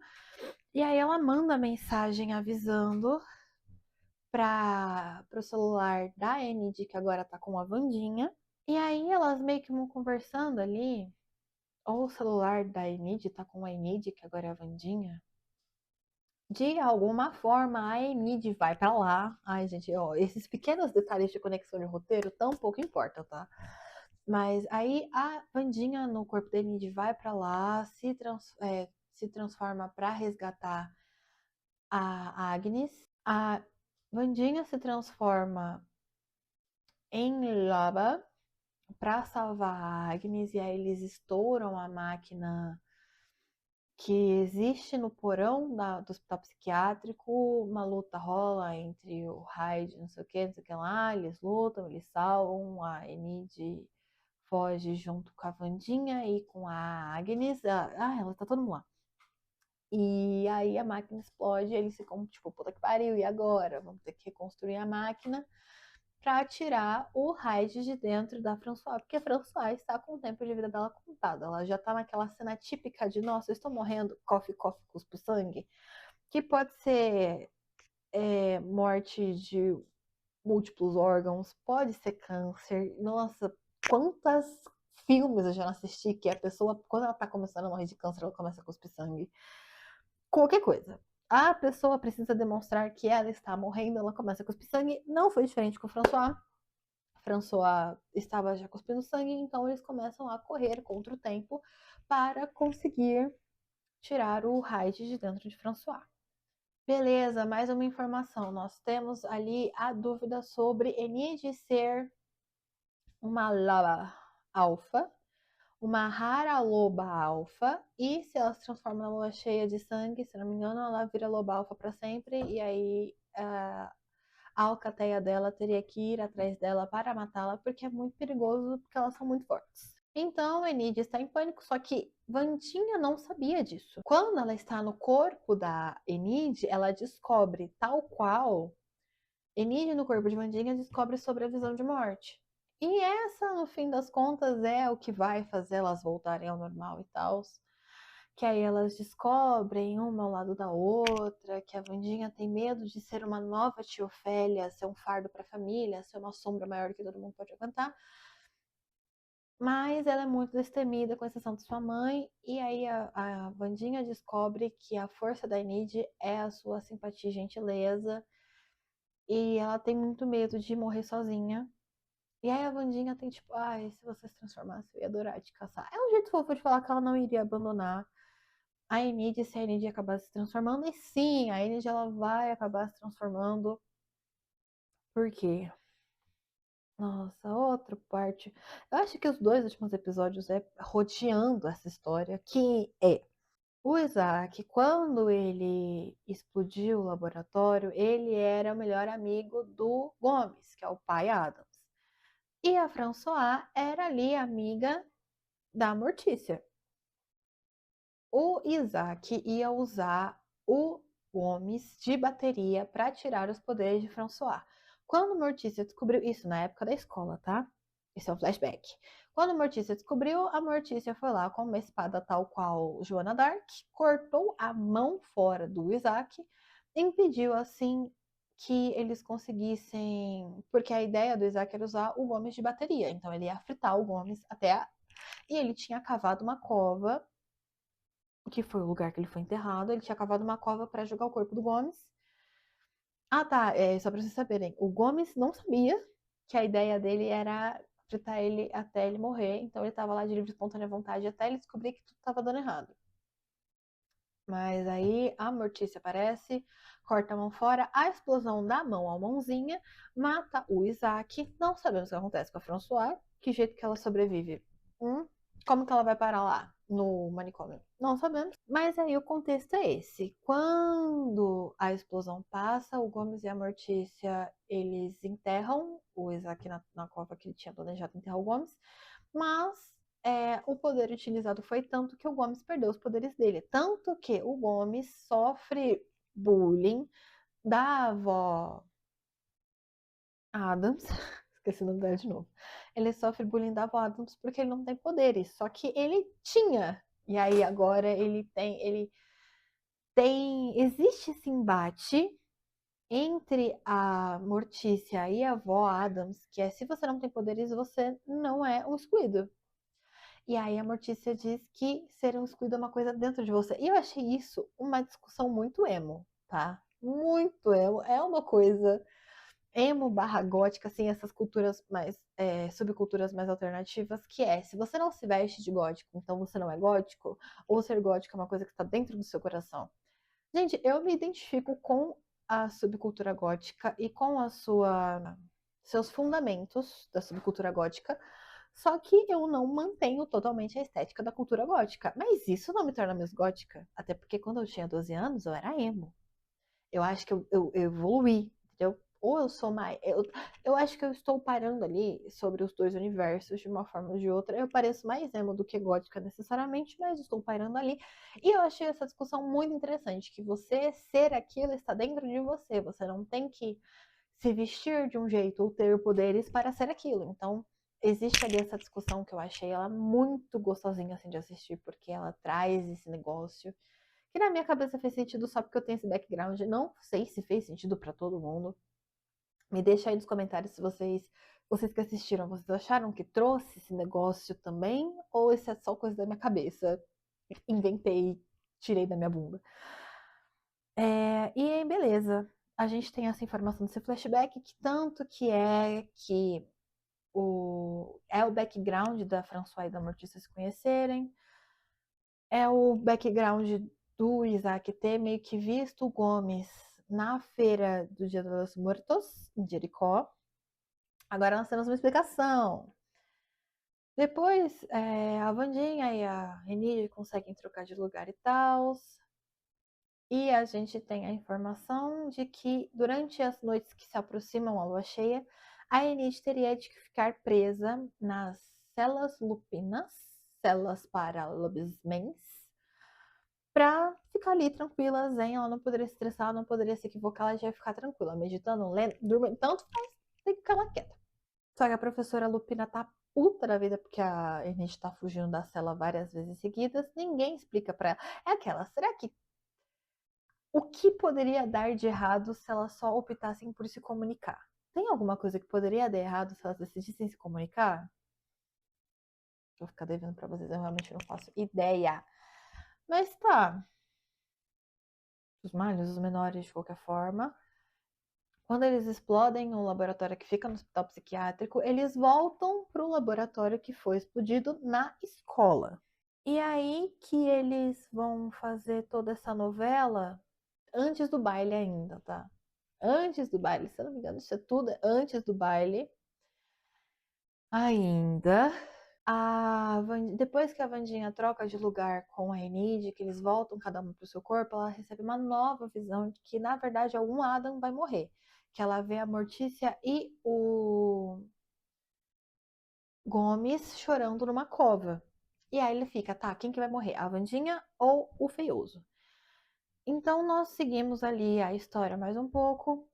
E aí ela manda mensagem avisando para o celular da Enid, que agora tá com a Vandinha. E aí elas meio que vão conversando ali. Ou o celular da Enid tá com a Enid, que agora é a Vandinha. De alguma forma, a Enid vai pra lá. Ai, gente, ó, esses pequenos detalhes de conexão de roteiro tão pouco importam, tá? Mas aí a Vandinha no corpo da Enid vai pra lá, se transforma pra resgatar a Agnes. A Vandinha se transforma em lava pra salvar a Agnes. E aí eles estouram a máquina que existe no porão do hospital psiquiátrico. Uma luta rola entre o Hyde, não sei o que, não sei o que lá. Eles lutam, eles salvam. A Enid foge junto com a Vandinha e com a Agnes. Ela tá todo mundo lá. E aí a máquina explode e eles ficam tipo, puta que pariu, e agora? Vamos ter que reconstruir a máquina para tirar o Hyde de dentro da François, porque a François está com o tempo de vida dela contado. Ela já tá naquela cena típica de, nossa, eu estou morrendo, coffee, coffee, cuspo sangue, que pode ser morte de múltiplos órgãos, pode ser câncer. Nossa, quantas filmes eu já não assisti que a pessoa, quando ela tá começando a morrer de câncer, ela começa a cuspir sangue. Qualquer coisa. A pessoa precisa demonstrar que ela está morrendo, ela começa a cuspir sangue. Não foi diferente com o François. François estava já cuspindo sangue, então eles começam a correr contra o tempo para conseguir tirar o Hyde de dentro de François. Beleza, mais uma informação. Nós temos ali a dúvida sobre Enid ser uma loba alfa, uma rara loba alfa, e se ela se transforma na lua cheia de sangue, se não me engano, ela vira loba alfa para sempre, e aí a alcateia dela teria que ir atrás dela para matá-la, porque é muito perigoso, porque elas são muito fortes. Então, Enid está em pânico, só que Vandinha não sabia disso. Quando ela está no corpo da Enid, ela descobre, tal qual Enid no corpo de Vandinha descobre sobre a visão de morte. E essa, no fim das contas, é o que vai fazer elas voltarem ao normal e tal. Que aí elas descobrem uma ao lado da outra, que a Vandinha tem medo de ser uma nova tia Ofélia, ser um fardo para a família, ser uma sombra maior que todo mundo pode aguentar. Mas ela é muito destemida, com exceção de sua mãe, e aí a Vandinha descobre que a força da Enid é a sua simpatia e gentileza, e ela tem muito medo de morrer sozinha. E aí a Vandinha tem tipo, ai, se você se transformasse, eu ia adorar te caçar. É um jeito fofo de falar que ela não iria abandonar a Enid se a Enid acabar se transformando. E sim, a Enid ela vai acabar se transformando. Por quê? Nossa, outra parte. Eu acho que os dois últimos episódios é rodeando essa história, que é o Isaac, quando ele explodiu o laboratório, ele era o melhor amigo do Gomes, que é o pai Adams. E a François era ali amiga da Mortícia. O Isaac ia usar o Gomes de bateria para tirar os poderes de François. Quando Mortícia descobriu isso na época da escola, tá? Isso é um flashback. Quando Mortícia descobriu, a Mortícia foi lá com uma espada tal qual Joana Dark, cortou a mão fora do Isaac, impediu assim que eles conseguissem, porque a ideia do Isaac era usar o Gomes de bateria, então ele ia fritar o Gomes e ele tinha cavado uma cova, que foi o lugar que ele foi enterrado. Ele tinha cavado uma cova para jogar o corpo do Gomes. Ah, tá. Só pra vocês saberem. O Gomes não sabia que a ideia dele era fritar ele até ele morrer. Então ele tava lá de livre e espontânea vontade até ele descobrir que tudo tava dando errado. Mas aí a Mortícia aparece, corta a mão fora, a explosão da mão à mãozinha mata o Isaac. Não sabemos o que acontece com a François, que jeito que ela sobrevive. Como que ela vai parar lá no manicômio? Não sabemos. Mas aí o contexto é esse. Quando a explosão passa, o Gomes e a Mortícia, eles enterram o Isaac na cova que ele tinha planejado enterrar o Gomes, mas o poder utilizado foi tanto que o Gomes perdeu os poderes dele. Tanto que o Gomes sofre bullying da avó Adams. Esqueci o nome dela de novo. Ele sofre bullying da avó Adams porque ele não tem poderes. Só que ele tinha. E aí agora ele tem. Existe esse embate entre a Mortícia e a avó Adams, que é se você não tem poderes, você não é um excluído. E aí a Mortícia diz que ser um excluído é uma coisa dentro de você. E eu achei isso uma discussão muito emo, tá? Muito emo. É uma coisa emo barra gótica, assim, essas culturas mais, subculturas mais alternativas, que é, se você não se veste de gótico, então você não é gótico, ou ser gótico é uma coisa que está dentro do seu coração. Gente, eu me identifico com a subcultura gótica e com seus fundamentos da subcultura gótica, só que eu não mantenho totalmente a estética da cultura gótica. Mas isso não me torna menos gótica, até porque quando eu tinha 12 anos eu era emo. Eu acho que eu evoluí, entendeu? Ou eu sou mais. Eu acho que eu estou parando ali sobre os dois universos de uma forma ou de outra. Eu pareço mais emo do que gótica necessariamente, mas estou parando ali. E eu achei essa discussão muito interessante, que você ser aquilo está dentro de você. Você não tem que se vestir de um jeito ou ter poderes para ser aquilo. Então, existe ali essa discussão que eu achei ela muito gostosinha assim de assistir, porque ela traz esse negócio que na minha cabeça fez sentido só porque eu tenho esse background. Não sei se fez sentido pra todo mundo. Me deixa aí nos comentários se vocês que assistiram, vocês acharam que trouxe esse negócio também? Ou isso é só coisa da minha cabeça? Inventei, tirei da minha bunda. E aí, beleza. A gente tem essa informação desse flashback, que tanto que é o background da François e da Mortícia se conhecerem. É o background do Isaac ter meio que visto o Gomes na feira do Dia dos Muertos, em Jericó. Agora nós temos uma explicação. Depois, a Wandinha e a Renée conseguem trocar de lugar e tal. E a gente tem a informação de que durante as noites que se aproximam à lua cheia, a Enid teria de ficar presa nas celas lupinas, celas para lobisomens, pra ficar ali tranquila, zen, ela não poderia se estressar, ela não poderia se equivocar, ela já ia ficar tranquila, meditando, lendo, dormindo, tanto faz, tem que ficar lá quieta. Só que a professora Lupina tá puta da vida porque a Enid tá fugindo da cela várias vezes seguidas, ninguém explica pra ela. É aquela, será que o que poderia dar de errado se elas só optassem por se comunicar? Tem alguma coisa que poderia dar errado se elas decidissem se comunicar? Vou ficar devendo pra vocês, eu realmente não faço ideia. Mas tá, os males, os menores de qualquer forma. Quando eles explodem o laboratório que fica no hospital psiquiátrico, eles voltam pro laboratório que foi explodido na escola. E aí que eles vão fazer toda essa novela antes do baile ainda, tá? Antes do baile, se eu não me engano, isso é tudo antes do baile. Ainda. Depois que a Wandinha troca de lugar com a Enid, que eles voltam cada um pro seu corpo, ela recebe uma nova visão de que, na verdade, algum Adam vai morrer. Que ela vê a Mortícia e o Gomes chorando numa cova. E aí ele fica, tá, quem que vai morrer? A Wandinha ou o Feioso? Então nós seguimos ali a história mais um pouco.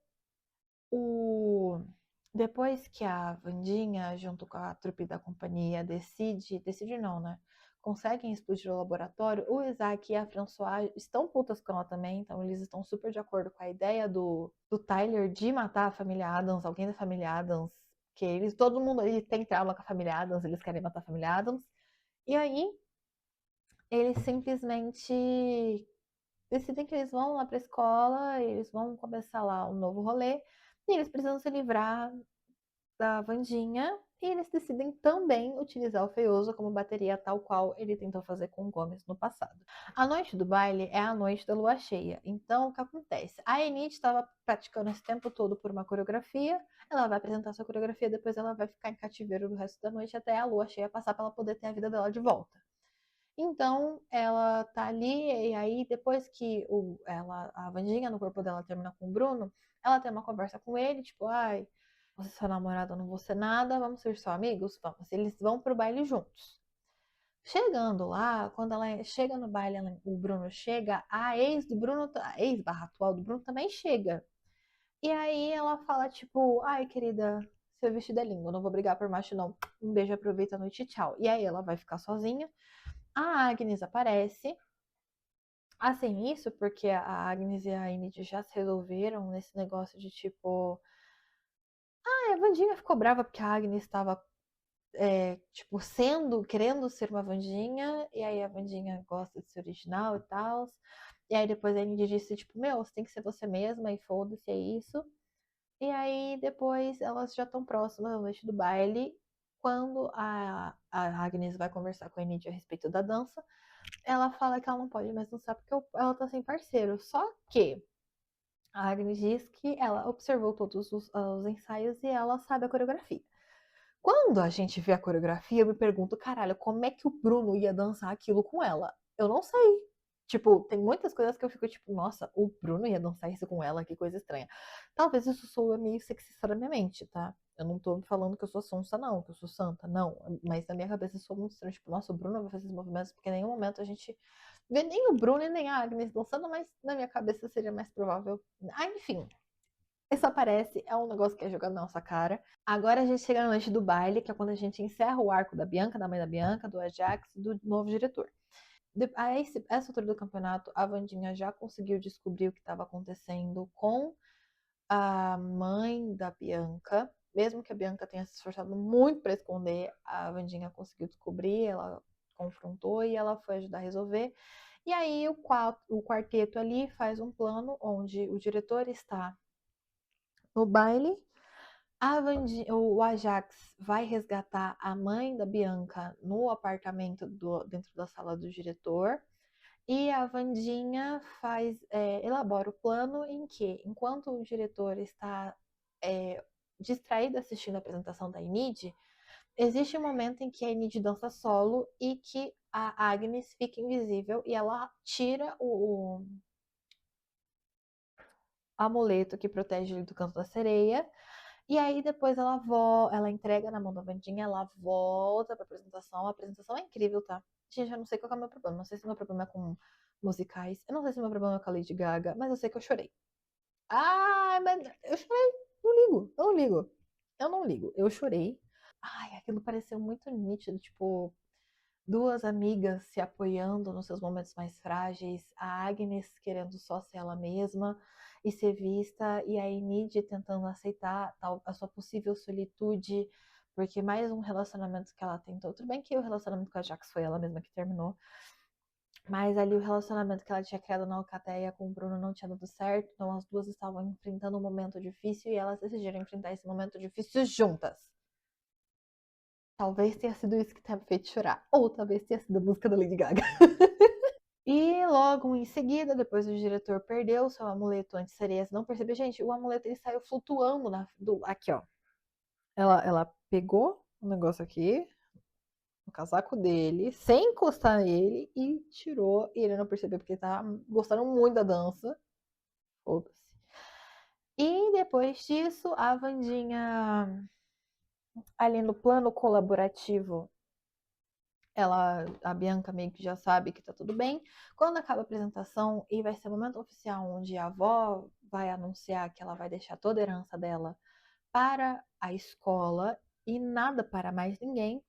Depois que a Wandinha, junto com a trupe da companhia, decide não, né? Conseguem explodir o laboratório, o Isaac e a François estão putas com ela também, então eles estão super de acordo com a ideia do Tyler de matar a família Adams, alguém da família Adams, que todo mundo ali tem trauma com a família Adams, eles querem matar a família Adams. E aí, eles simplesmente decidem que eles vão lá pra escola, eles vão começar lá um novo rolê, e eles precisam se livrar da Wandinha, e eles decidem também utilizar o Feioso como bateria, tal qual ele tentou fazer com o Gomes no passado. A noite do baile é a noite da lua cheia. Então, o que acontece? A Enid estava praticando esse tempo todo por uma coreografia, ela vai apresentar sua coreografia, depois ela vai ficar em cativeiro do resto da noite até a lua cheia passar para ela poder ter a vida dela de volta. Então, ela tá ali, e aí depois que a Wandinha no corpo dela termina com o Bruno, ela tem uma conversa com ele, tipo, ai, você é sua namorada, eu não vou ser nada, vamos ser só amigos? Vamos. Eles vão pro baile juntos. Chegando lá, quando ela chega no baile, o Bruno chega, a ex do Bruno, a ex barra atual do Bruno também chega. E aí ela fala, tipo, ai, querida, seu vestido é lindo, não vou brigar por macho, não. Um beijo, aproveita a noite, tchau. E aí ela vai ficar sozinha. A Agnes aparece. Assim, isso porque a Agnes e a Enid já se resolveram nesse negócio de tipo. Ah, a Wandinha ficou brava porque a Agnes estava, tipo, querendo ser uma Wandinha, e aí a Wandinha gosta de ser original e tal. E aí depois a Enid disse, tipo, meu, você tem que ser você mesma e foda-se, é isso. E aí depois elas já estão próximas da noite do baile. Quando a Agnes vai conversar com a Enid a respeito da dança, ela fala que ela não pode mais dançar porque ela tá sem parceiro. Só que a Agnes diz que ela observou todos os ensaios e ela sabe a coreografia. Quando a gente vê a coreografia, eu me pergunto, caralho, como é que o Bruno ia dançar aquilo com ela? Eu não sei. Tipo, tem muitas coisas que eu fico tipo, nossa, o Bruno ia dançar isso com ela, que coisa estranha. Talvez isso soe meio sexista na minha mente, tá? Eu não tô falando que eu sou sonsa, não, que eu sou santa, não. Mas na minha cabeça isso soa muito estranho. Tipo, nossa, o Bruno vai fazer esses movimentos, porque em nenhum momento a gente vê nem o Bruno e nem a Agnes dançando, mas na minha cabeça seria mais provável. Ah, enfim. Isso aparece, é um negócio que é jogado na nossa cara. Agora a gente chega na noite do baile, que é quando a gente encerra o arco da Bianca, da mãe da Bianca, do Ajax e do novo diretor. A essa altura do campeonato, a Wandinha já conseguiu descobrir o que estava acontecendo com a mãe da Bianca. Mesmo que a Bianca tenha se esforçado muito para esconder, a Wandinha conseguiu descobrir, ela confrontou e ela foi ajudar a resolver. E aí o quarteto ali faz um plano onde o diretor está no baile. O Ajax vai resgatar a mãe da Bianca no apartamento dentro da sala do diretor. E a Vandinha elabora o plano em que, enquanto o diretor está distraído assistindo a apresentação da Enid, existe um momento em que a Enid dança solo e que a Agnes fica invisível e ela tira o amuleto que protege ele do canto da sereia. E aí depois ela entrega na mão da Vandinha, ela volta pra apresentação. A apresentação é incrível, tá? Gente, eu não sei qual é o meu problema. Não sei se o meu problema é com musicais. Eu não sei se o meu problema é com a Lady Gaga, mas eu sei que eu chorei. Ah, mas eu chorei. Não ligo, eu não ligo. Eu não ligo. Eu chorei. Ai, aquilo pareceu muito nítido, tipo, duas amigas se apoiando nos seus momentos mais frágeis, a Agnes querendo só ser ela mesma e ser vista, e a Enid tentando aceitar a sua possível solitude, porque mais um relacionamento que ela tentou. Tudo bem que o relacionamento com a Jax foi ela mesma que terminou, mas ali o relacionamento que ela tinha criado na Alcateia com o Bruno não tinha dado certo, então as duas estavam enfrentando um momento difícil e elas decidiram enfrentar esse momento difícil juntas. Talvez tenha sido isso que tenha me feito chorar. Ou talvez tenha sido a música da Lady Gaga. E logo em seguida, depois o diretor perdeu seu amuleto anti-sereias, não percebeu. Gente, o amuleto ele saiu flutuando aqui, ó. Ela pegou o negócio aqui, no casaco dele, sem encostar nele, e tirou. E ele não percebeu porque ele tava gostando muito da dança. Foda-se. E depois disso, a Vandinha, ali no plano colaborativo, a Bianca meio que já sabe que tá tudo bem. Quando acaba a apresentação e vai ser o momento oficial onde a avó vai anunciar que ela vai deixar toda a herança dela para a escola e nada para mais ninguém,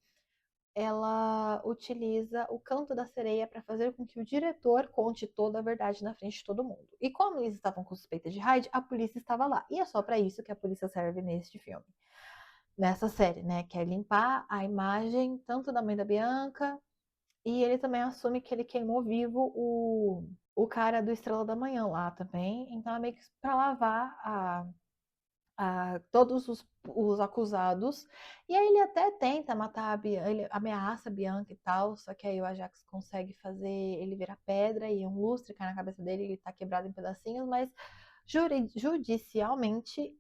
ela utiliza o canto da sereia para fazer com que o diretor conte toda a verdade na frente de todo mundo. E como eles estavam com suspeita de raid, a polícia estava lá. E é só para isso que a polícia serve neste filme. Nessa série, né? Que é limpar a imagem tanto da mãe da Bianca, e ele também assume que ele queimou vivo o cara do Estrela da Manhã lá também. Então é meio que pra lavar todos os acusados. E aí ele até tenta matar a Bianca, ele ameaça a Bianca e tal, só que aí o Ajax consegue fazer ele virar pedra e um lustre cai na cabeça dele e ele tá quebrado em pedacinhos, mas judicialmente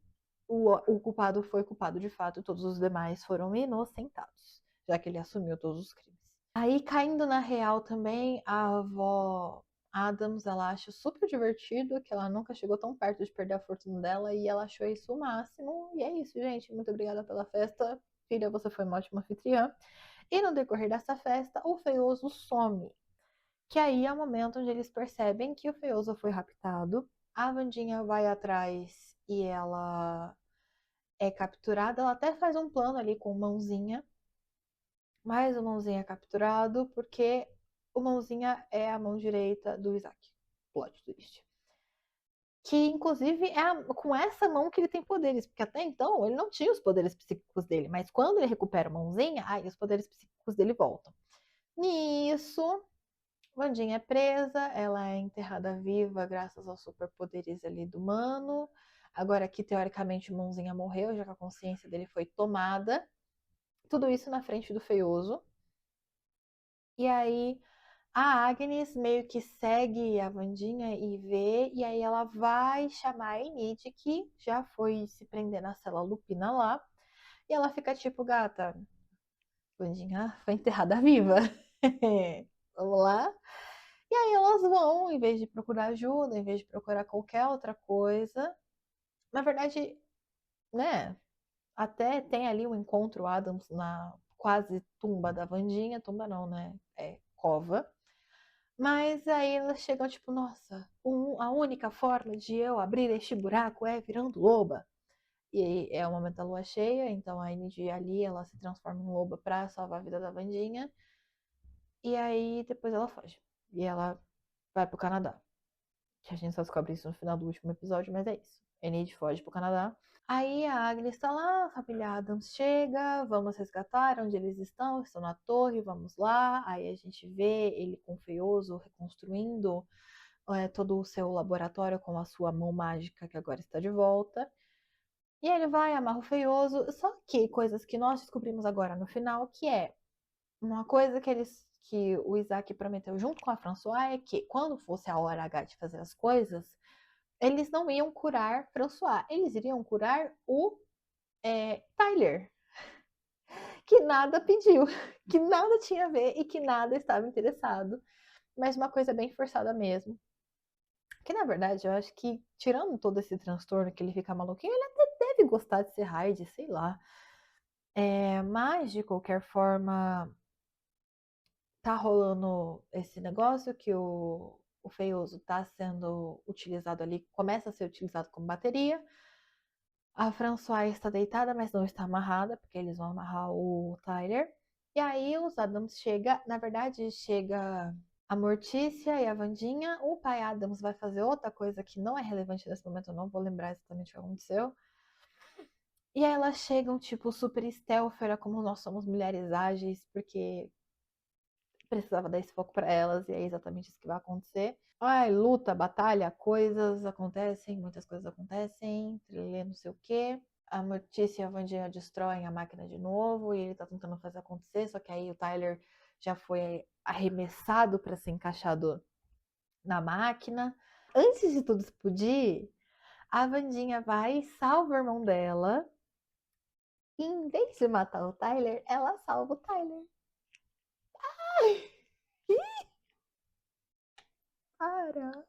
o culpado foi culpado de fato, todos os demais foram inocentados, já que ele assumiu todos os crimes. Aí, caindo na real também, a avó Adams, ela acha super divertido que ela nunca chegou tão perto de perder a fortuna dela e ela achou isso o máximo. E é isso, gente. Muito obrigada pela festa. Filha, você foi uma ótima anfitriã. E no decorrer dessa festa, o Feioso some. Que aí é o momento onde eles percebem que o Feioso foi raptado. A Wandinha vai atrás e ela é capturada. Ela até faz um plano ali com o Mãozinha. Mas o Mãozinha é capturado porque o Mãozinha é a mão direita do Isaac. Plot twist. Que inclusive é com essa mão que ele tem poderes, porque até então ele não tinha os poderes psíquicos dele, mas quando ele recupera a mãozinha, aí os poderes psíquicos dele voltam. Nisso, Wandinha é presa, ela é enterrada viva graças aos superpoderes ali do Mano. Agora que teoricamente o Mãozinha morreu, já que a consciência dele foi tomada. Tudo isso na frente do Feioso. E aí a Agnes meio que segue a Wandinha e vê, e aí ela vai chamar a Enid, que já foi se prender na cela Lupina lá, e ela fica tipo, gata, Wandinha foi enterrada viva. Vamos lá? E aí elas vão, em vez de procurar ajuda, em vez de procurar qualquer outra coisa, na verdade, né, até tem ali um encontro Adams na quase tumba da Wandinha, tumba não, né, é cova. Mas aí elas chegam tipo, nossa, a única forma de eu abrir este buraco é virando loba. E aí é o momento da lua cheia, então a Indy ali, ela se transforma em loba pra salvar a vida da Wandinha. E aí depois ela foge. E ela vai pro Canadá. Que a gente só descobre isso no final do último episódio, mas é isso. Enid foge pro Canadá. Aí a Agnes está lá, a família Adams chega, vamos resgatar onde eles estão na torre, vamos lá. Aí a gente vê ele com o Feioso reconstruindo todo o seu laboratório com a sua mão mágica, que agora está de volta. E ele vai, amarra o Feioso. Só que coisas que nós descobrimos agora no final, que é uma coisa que o Isaac prometeu junto com a François é que quando fosse a hora H de fazer as coisas, eles não iam curar François, eles iriam curar o Tyler, que nada pediu, que nada tinha a ver e que nada estava interessado. Mas uma coisa bem forçada mesmo. Que na verdade eu acho que, tirando todo esse transtorno que ele fica maluquinho, ele até deve gostar de ser Hyde, sei lá. Mas de qualquer forma, tá rolando esse negócio que o Feioso tá sendo utilizado ali, começa a ser utilizado como bateria. A Françoise está deitada, mas não está amarrada, porque eles vão amarrar o Tyler. E aí os Adams chega, na verdade, chega a Mortícia e a Wandinha. O pai Adams vai fazer outra coisa que não é relevante nesse momento, eu não vou lembrar exatamente o que aconteceu. E aí elas chegam, tipo, super stealth, como nós somos mulheres ágeis, porque precisava dar esse foco para elas, e é exatamente isso que vai acontecer. Ai, luta, batalha, coisas acontecem, muitas coisas acontecem, trilha, não sei o quê. A Mortícia e a Wandinha destroem a máquina de novo, e ele tá tentando fazer acontecer, só que aí o Tyler já foi arremessado para ser encaixado na máquina. Antes de tudo explodir, a Wandinha vai e salva o irmão dela. E em vez de matar o Tyler, ela salva o Tyler. Para!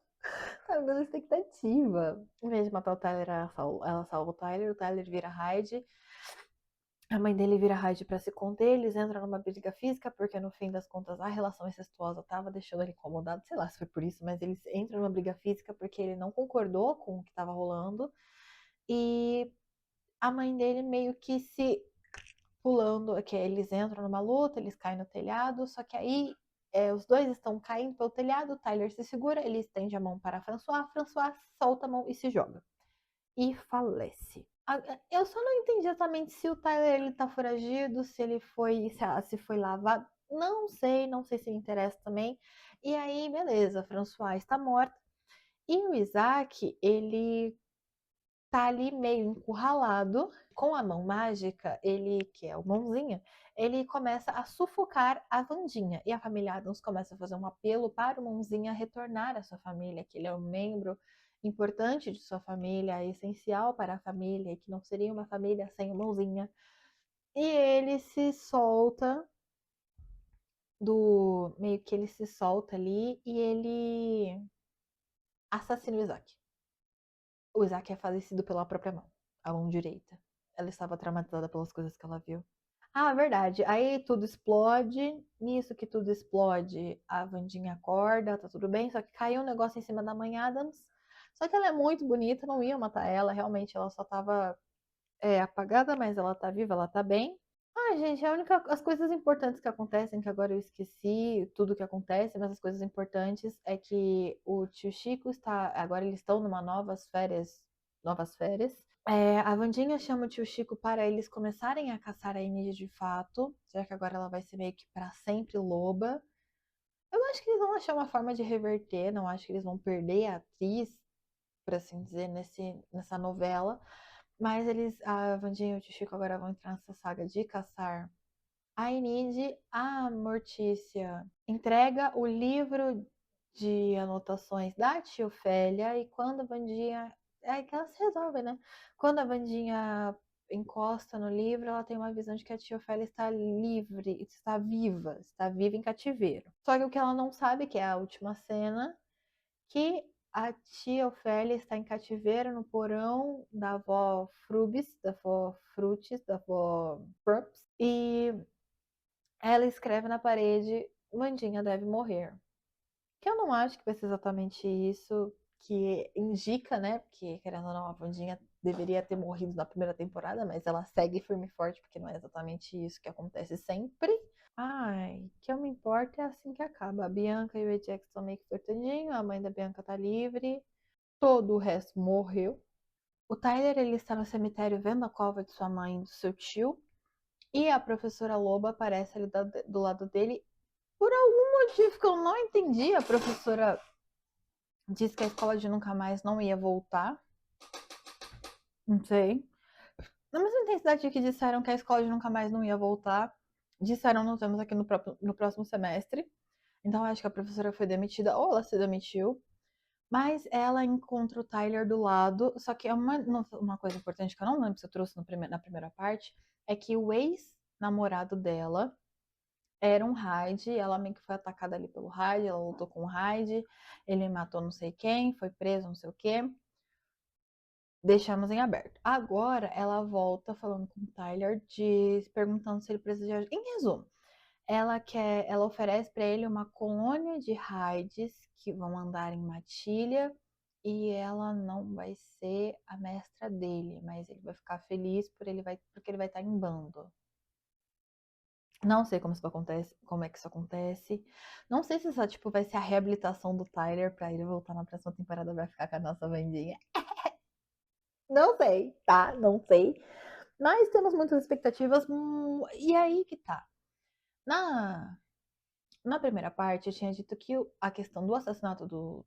Tá me dando expectativa. Em vez de matar o Tyler, ela salva o Tyler vira Hyde. A mãe dele vira Hyde pra se conter, eles entram numa briga física, porque no fim das contas a relação incestuosa tava deixando ele incomodado, sei lá se foi por isso, mas eles entram numa briga física porque ele não concordou com o que tava rolando. E a mãe dele meio que se pulando, que eles entram numa luta, eles caem no telhado, só que aí os dois estão caindo pelo telhado, o Tyler se segura, ele estende a mão para a François solta a mão e se joga. E falece. Eu só não entendi exatamente se o Tyler ele tá foragido, se ele foi, se foi lavado. Não sei se interessa também. E aí, beleza, a François está morta. E o Isaac, ele tá ali meio encurralado, com a mão mágica, ele, que é o mãozinha, ele começa a sufocar a Wandinha. E a família Adams começa a fazer um apelo para o mãozinha retornar à sua família, que ele é um membro importante de sua família, essencial para a família, e que não seria uma família sem o mãozinha. E ele se solta meio que ele se solta ali e ele assassina o Isaac. O Isaac é falecido pela própria mão, a mão direita. Ela estava traumatizada pelas coisas que ela viu. Ah, verdade. Aí tudo explode. Nisso que tudo explode, a Wandinha acorda, tá tudo bem, só que caiu um negócio em cima da mãe Adams. Só que ela é muito bonita, não ia matar ela, realmente ela só tava apagada, mas ela tá viva, ela tá bem. Ah, gente, as coisas importantes que acontecem, que agora eu esqueci tudo que acontece, mas as coisas importantes é que o tio Chico agora eles estão numa novas férias. A Wandinha chama o tio Chico para eles começarem a caçar a Enid de fato, já que agora ela vai ser meio que para sempre loba. Eu acho que eles vão achar uma forma de reverter, não acho que eles vão perder a atriz, por assim dizer, nessa novela. Mas a Wandinha e o tio Chico agora vão entrar nessa saga de caçar a Enid. A Mortícia entrega o livro de anotações da tia Ofélia e quando a Wandinha. É que ela se resolve, né? Quando a Wandinha encosta no livro, ela tem uma visão de que a tia Ofélia está livre, está viva em cativeiro. Só que o que ela não sabe, que é a última cena, que a tia Ofélia está em cativeiro no porão da avó Frubis, da avó Frutis, da avó Frups, e ela escreve na parede: Mandinha deve morrer. Que eu não acho que vai ser exatamente isso que indica, né? Porque, querendo ou não, a Wandinha deveria ter morrido na primeira temporada, mas ela segue firme e forte, porque não é exatamente isso que acontece sempre. Ai, que eu me importo é assim que acaba. A Bianca e o Ajax estão meio que flertandinho, a mãe da Bianca tá livre, todo o resto morreu. O Tyler, ele está no cemitério vendo a cova de sua mãe e do seu tio, e a professora Loba aparece ali do lado dele. Por algum motivo que eu não entendi, a professora disse que a escola de nunca mais não ia voltar. Não sei. Na mesma intensidade que disseram que a escola de nunca mais não ia voltar, disseram nos vemos aqui no próximo semestre. Então acho que a professora foi demitida, ou ela se demitiu. Mas ela encontra o Tyler do lado. Só que é uma coisa importante que eu não lembro se eu trouxe na primeira parte, é que o ex-namorado dela era um Hyde, ela meio que foi atacada ali pelo Hyde, ela lutou com o Hyde, ele matou não sei quem, foi preso, não sei o quê. Deixamos em aberto. Agora ela volta falando com o Tyler, perguntando se ele precisa de ajuda. Em resumo, ela oferece para ele uma colônia de Hydes que vão andar em matilha e ela não vai ser a mestra dele, mas ele vai ficar feliz porque ele vai estar em bando. Não sei como isso acontece, como é que isso acontece. Não sei se só, tipo, vai ser a reabilitação do Tyler pra ele voltar na próxima temporada, vai ficar com a nossa Vandinha. Não sei, tá? Não sei. Mas temos muitas expectativas. E aí que tá. Na, na primeira parte, eu tinha dito que a questão do assassinato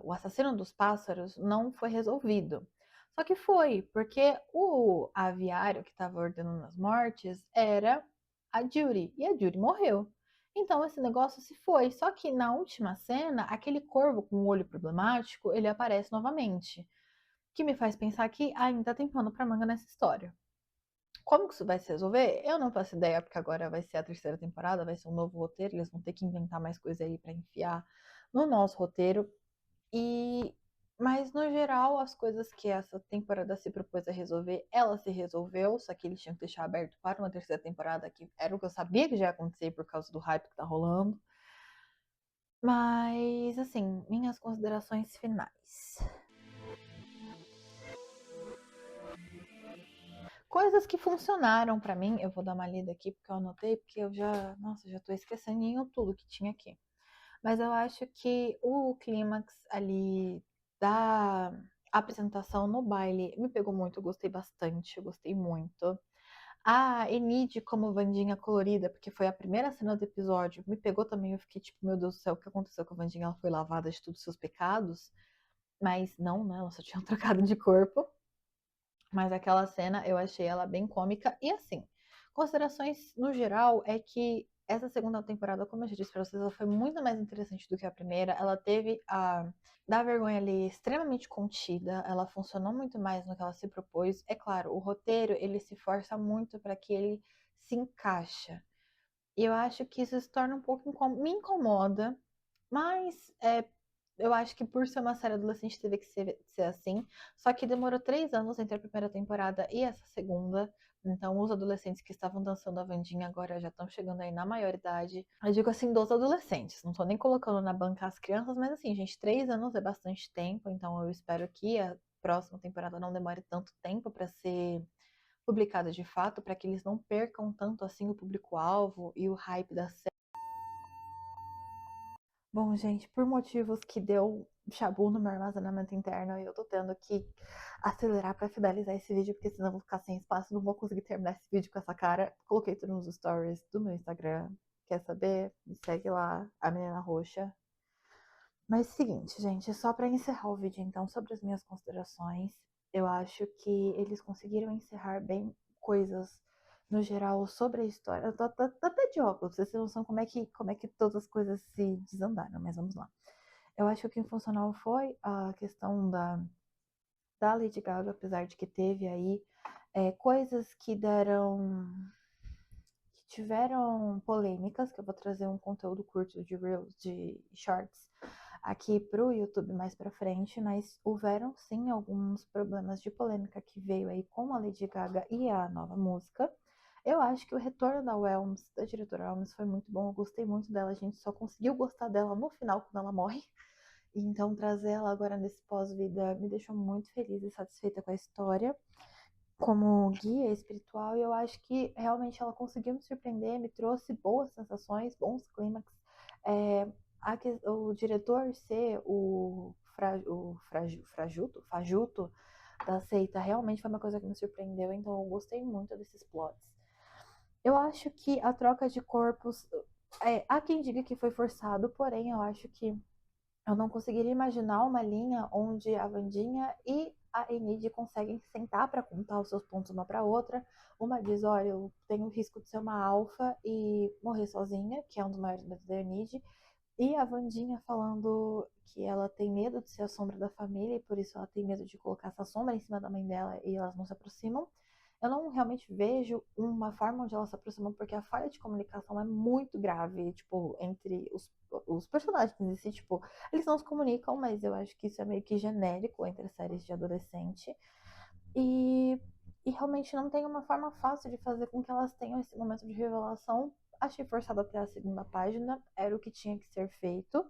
o assassino dos pássaros não foi resolvido. Só que foi, porque o aviário que estava ordenando as mortes era a Judy, e a Judy morreu. Então esse negócio se foi. Só que na última cena, aquele corvo com o olho problemático, ele aparece novamente. Que me faz pensar que ainda tem pano pra manga nessa história. Como que isso vai se resolver? Eu não faço ideia, porque agora vai ser a terceira temporada, vai ser um novo roteiro, eles vão ter que inventar mais coisa aí pra enfiar no nosso roteiro. E mas no geral, as coisas que essa temporada se propôs a resolver, ela se resolveu, só que eles tinham que deixar aberto para uma terceira temporada, que era o que eu sabia que já ia acontecer por causa do hype que tá rolando. Mas assim, minhas considerações finais. Coisas que funcionaram pra mim, eu vou dar uma lida aqui porque eu anotei, porque nossa, já tô esquecendo tudo que tinha aqui. Mas eu acho que o clímax ali da apresentação no baile me pegou muito, eu gostei bastante, eu gostei muito. A Enid como Vandinha colorida, porque foi a primeira cena do episódio, me pegou também, eu fiquei tipo, meu Deus do céu, o que aconteceu com a Vandinha? Ela foi lavada de todos os seus pecados? Mas não, né? Ela só tinha trocado de corpo. Mas aquela cena eu achei ela bem cômica. E assim, considerações no geral é que essa segunda temporada, como eu já disse pra vocês, ela foi muito mais interessante do que a primeira. Ela teve a da vergonha ali extremamente contida. Ela funcionou muito mais no que ela se propôs. É claro, o roteiro ele se força muito para que ele se encaixa. E eu acho que isso se torna um pouco me incomoda, mas eu acho que por ser uma série adolescente teve que ser assim. Só que demorou 3 anos entre a primeira temporada e essa segunda Então, os adolescentes que estavam dançando a Wandinha agora já estão chegando aí na maioridade. Eu digo assim, dos adolescentes, não tô nem colocando na banca as crianças, mas assim, gente, 3 anos é bastante tempo, então eu espero que a próxima temporada não demore tanto tempo para ser publicada de fato, para que eles não percam tanto assim o público-alvo e o hype da série. Bom, gente, por motivos que deu chabu no meu armazenamento interno, eu tô tendo que acelerar pra finalizar esse vídeo, porque senão eu vou ficar sem espaço, não vou conseguir terminar esse vídeo com essa cara. Coloquei tudo nos stories do meu Instagram. Quer saber? Me segue lá, a menina roxa. Mas seguinte, gente, só pra encerrar o vídeo então sobre as minhas considerações, eu acho que eles conseguiram encerrar bem coisas no geral sobre a história. Eu tô até de óculos, pra vocês terem noção como é que todas as coisas se desandaram, mas vamos lá. Eu acho que o funcional foi a questão da Lady Gaga, apesar de que teve aí coisas que deram. Que tiveram polêmicas, que eu vou trazer um conteúdo curto de Reels, de Shorts, aqui pro YouTube mais pra frente, mas houveram sim alguns problemas de polêmica que veio aí com a Lady Gaga e a nova música. Eu acho que o retorno da Welms, da diretora Welms, foi muito bom. Eu gostei muito dela. A gente só conseguiu gostar dela no final, quando ela morre. Então, trazer ela agora nesse pós-vida me deixou muito feliz e satisfeita com a história, como guia espiritual. E eu acho que realmente ela conseguiu me surpreender, me trouxe boas sensações, bons clímax. É, o diretor ser Fajuto da seita realmente foi uma coisa que me surpreendeu, então eu gostei muito desses plots. Eu acho que a troca de corpos, há quem diga que foi forçado, porém eu acho que eu não conseguiria imaginar uma linha onde a Wandinha e a Enid conseguem sentar para contar os seus pontos uma para outra. Uma diz: olha, eu tenho o risco de ser uma alfa e morrer sozinha, que é um dos maiores medos da Enid. E a Wandinha falando que ela tem medo de ser a sombra da família e por isso ela tem medo de colocar essa sombra em cima da mãe dela e elas não se aproximam. Eu não realmente vejo uma forma onde elas se aproximam, porque a falha de comunicação é muito grave, tipo, entre os personagens em si, tipo, eles não se comunicam, mas eu acho que isso é meio que genérico entre séries de adolescente. E, e realmente não tem uma forma fácil de fazer com que elas tenham esse momento de revelação. Achei forçado até a segunda página, era o que tinha que ser feito.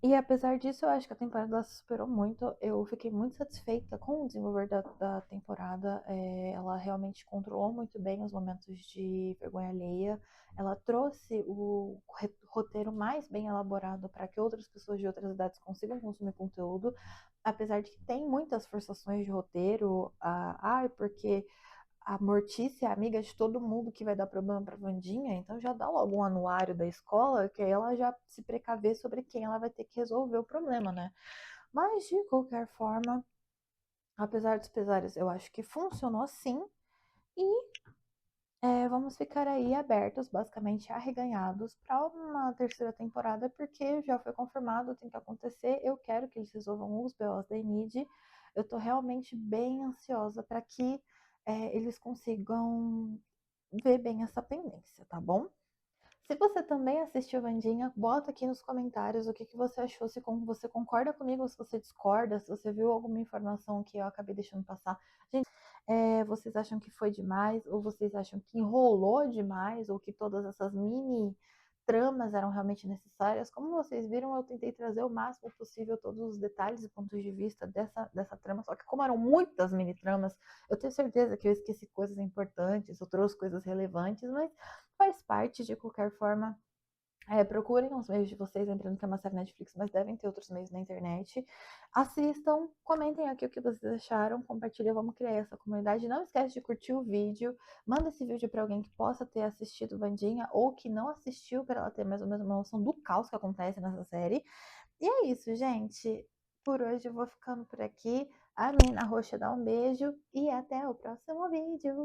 E apesar disso, eu acho que a temporada superou muito. Eu fiquei muito satisfeita com o desenvolver da temporada. Ela realmente controlou muito bem os momentos de vergonha alheia. Ela trouxe o roteiro mais bem elaborado para que outras pessoas de outras idades consigam consumir conteúdo. Apesar de que tem muitas forçações de roteiro. Porque a Mortícia é amiga de todo mundo que vai dar problema pra Wandinha, então já dá logo um anuário da escola, que aí ela já se precaver sobre quem ela vai ter que resolver o problema, né? Mas, de qualquer forma, apesar dos pesares, eu acho que funcionou sim. E vamos ficar aí abertos, basicamente arreganhados, para uma terceira temporada, porque já foi confirmado, tem que acontecer. Eu quero que eles resolvam os BOs da Enid. Eu tô realmente bem ansiosa para que eles consigam ver bem essa pendência, tá bom? Se você também assistiu Vandinha, bota aqui nos comentários o que, que você achou, se você concorda comigo, se você discorda, se você viu alguma informação que eu acabei deixando passar. Gente, vocês acham que foi demais, ou vocês acham que enrolou demais, ou que todas essas mini tramas eram realmente necessárias? Como vocês viram, eu tentei trazer o máximo possível todos os detalhes e pontos de vista dessa trama, só que como eram muitas mini tramas, eu tenho certeza que eu esqueci coisas importantes, eu trouxe coisas relevantes, mas faz parte de qualquer forma. Procurem os meios de vocês, lembrando que é uma série Netflix, mas devem ter outros meios na internet. Assistam, comentem aqui o que vocês acharam, compartilhem, vamos criar essa comunidade. Não esquece de curtir o vídeo, manda esse vídeo para alguém que possa ter assistido Vandinha ou que não assistiu, para ela ter mais ou menos uma noção do caos que acontece nessa série. E é isso, gente. Por hoje eu vou ficando por aqui. A menina roxa dá um beijo e até o próximo vídeo.